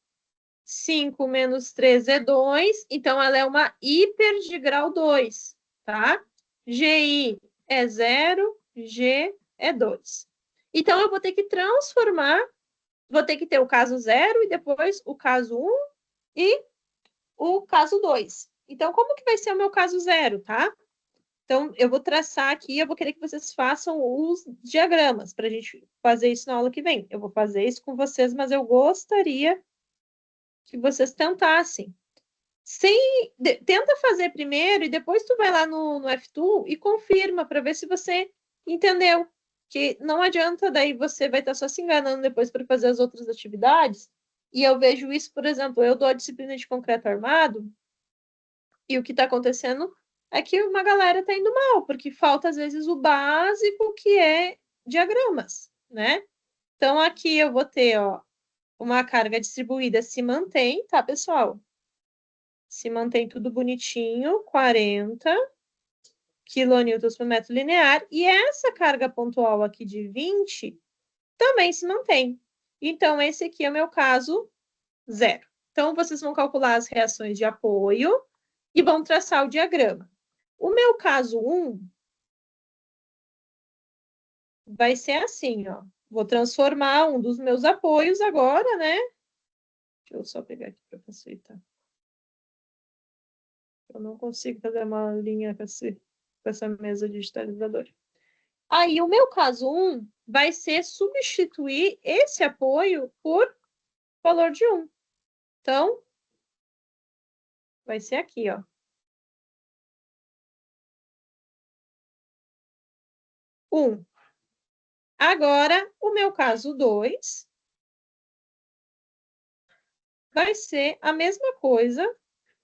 5 menos 3 é 2. Então, ela é uma hiper de grau 2, tá? GI é 0, G é 2. Então, eu vou ter que transformar, vou ter que ter o caso 0 e depois o caso 1 e o caso 2. Então, como que vai ser o meu caso 0, tá? Então, eu vou traçar aqui, eu vou querer que vocês façam os diagramas para a gente fazer isso na aula que vem. Eu vou fazer isso com vocês, mas eu gostaria que vocês tentassem. Tenta fazer primeiro e depois tu vai lá no F-Tool e confirma para ver se você entendeu. Que não adianta, daí você vai estar só se enganando depois para fazer as outras atividades. E eu vejo isso, por exemplo, eu dou a disciplina de concreto armado e o que está acontecendo é que uma galera está indo mal, porque falta às vezes o básico, que é diagramas, né? Então aqui eu vou ter, ó, uma carga distribuída se mantém, tá, pessoal? Se mantém tudo bonitinho, 40 quilonewtons por metro linear. E essa carga pontual aqui de 20 também se mantém. Então, esse aqui é o meu caso 0. Então, vocês vão calcular as reações de apoio e vão traçar o diagrama. O meu caso 1 vai ser assim, ó. Vou transformar um dos meus apoios agora, né? Deixa eu só pegar aqui para facilitar. Eu não consigo fazer uma linha com essa mesa digitalizadora. Aí, o meu caso 1 vai ser substituir esse apoio por valor de 1. Então, vai ser aqui, ó. 1. Agora, o meu caso 2 vai ser a mesma coisa,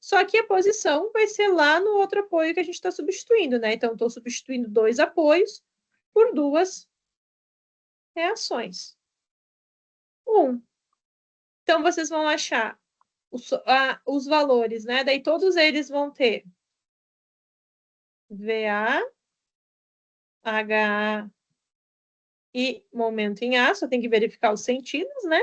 só que a posição vai ser lá no outro apoio que a gente está substituindo, né? Então, estou substituindo 2 apoios por 2 reações. 1. Então, vocês vão achar os valores, né? Daí, todos eles vão ter VA, HA e momento em A, só tem que verificar os sentidos, né?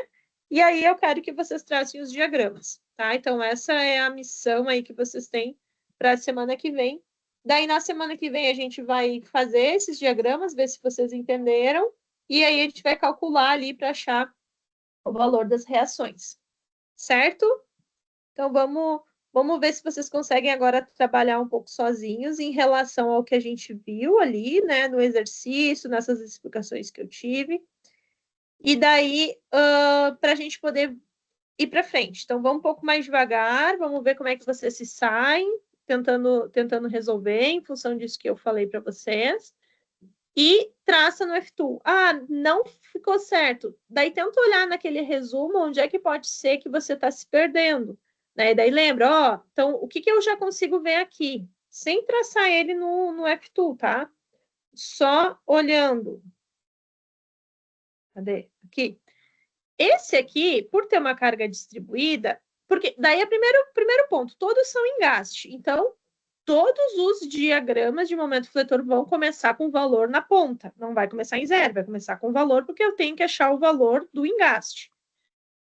E aí, eu quero que vocês tracem os diagramas, tá? Então, essa é a missão aí que vocês têm para a semana que vem. Daí, na semana que vem, a gente vai fazer esses diagramas, ver se vocês entenderam, e aí a gente vai calcular ali para achar o valor das reações, certo? Então, vamos ver se vocês conseguem agora trabalhar um pouco sozinhos em relação ao que a gente viu ali, né, no exercício, nessas explicações que eu tive. E daí, para a gente poder ir para frente. Então, vamos um pouco mais devagar, vamos ver como é que vocês se saem, tentando resolver em função disso que eu falei para vocês. E traça no F2. Ah, não ficou certo. Daí tenta olhar naquele resumo onde é que pode ser que você está se perdendo. Né? E daí lembra, ó, então o que eu já consigo ver aqui? Sem traçar ele no F2, tá? Só olhando. Cadê? Aqui. Esse aqui, por ter uma carga distribuída, porque daí é o primeiro ponto, todos são engaste. Então, todos os diagramas de momento fletor vão começar com valor na ponta. Não vai começar em 0, vai começar com valor, porque eu tenho que achar o valor do engaste.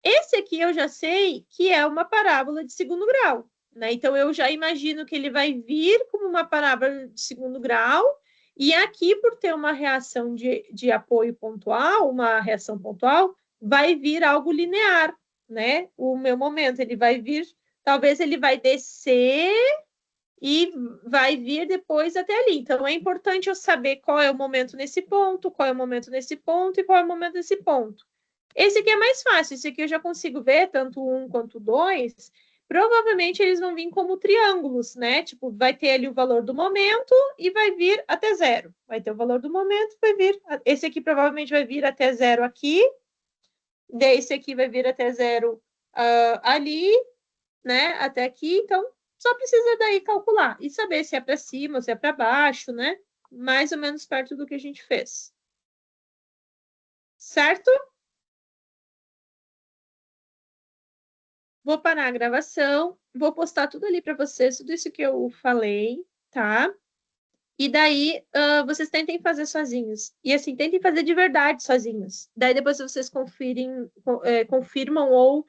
Esse aqui eu já sei que é uma parábola de segundo grau, né? Então, eu já imagino que ele vai vir como uma parábola de segundo grau, e aqui, por ter uma reação de apoio pontual, uma reação pontual, vai vir algo linear, né? O meu momento, ele vai vir, talvez ele vai descer e vai vir depois até ali. Então, é importante eu saber qual é o momento nesse ponto, qual é o momento nesse ponto e qual é o momento nesse ponto. Esse aqui é mais fácil, esse aqui eu já consigo ver, tanto um quanto dois. Provavelmente eles vão vir como triângulos, né? Tipo, vai ter ali o valor do momento e vai vir até 0. Vai ter o valor do momento, vai vir. Esse aqui provavelmente vai vir até 0 aqui. Esse aqui vai vir até 0 ali, né? Até aqui. Então, só precisa daí calcular e saber se é para cima ou se é para baixo, né? Mais ou menos perto do que a gente fez. Certo? Vou parar a gravação, vou postar tudo ali para vocês, tudo isso que eu falei, tá? E daí, vocês tentem fazer sozinhos. E assim, tentem fazer de verdade sozinhos. Daí depois vocês confirmam ou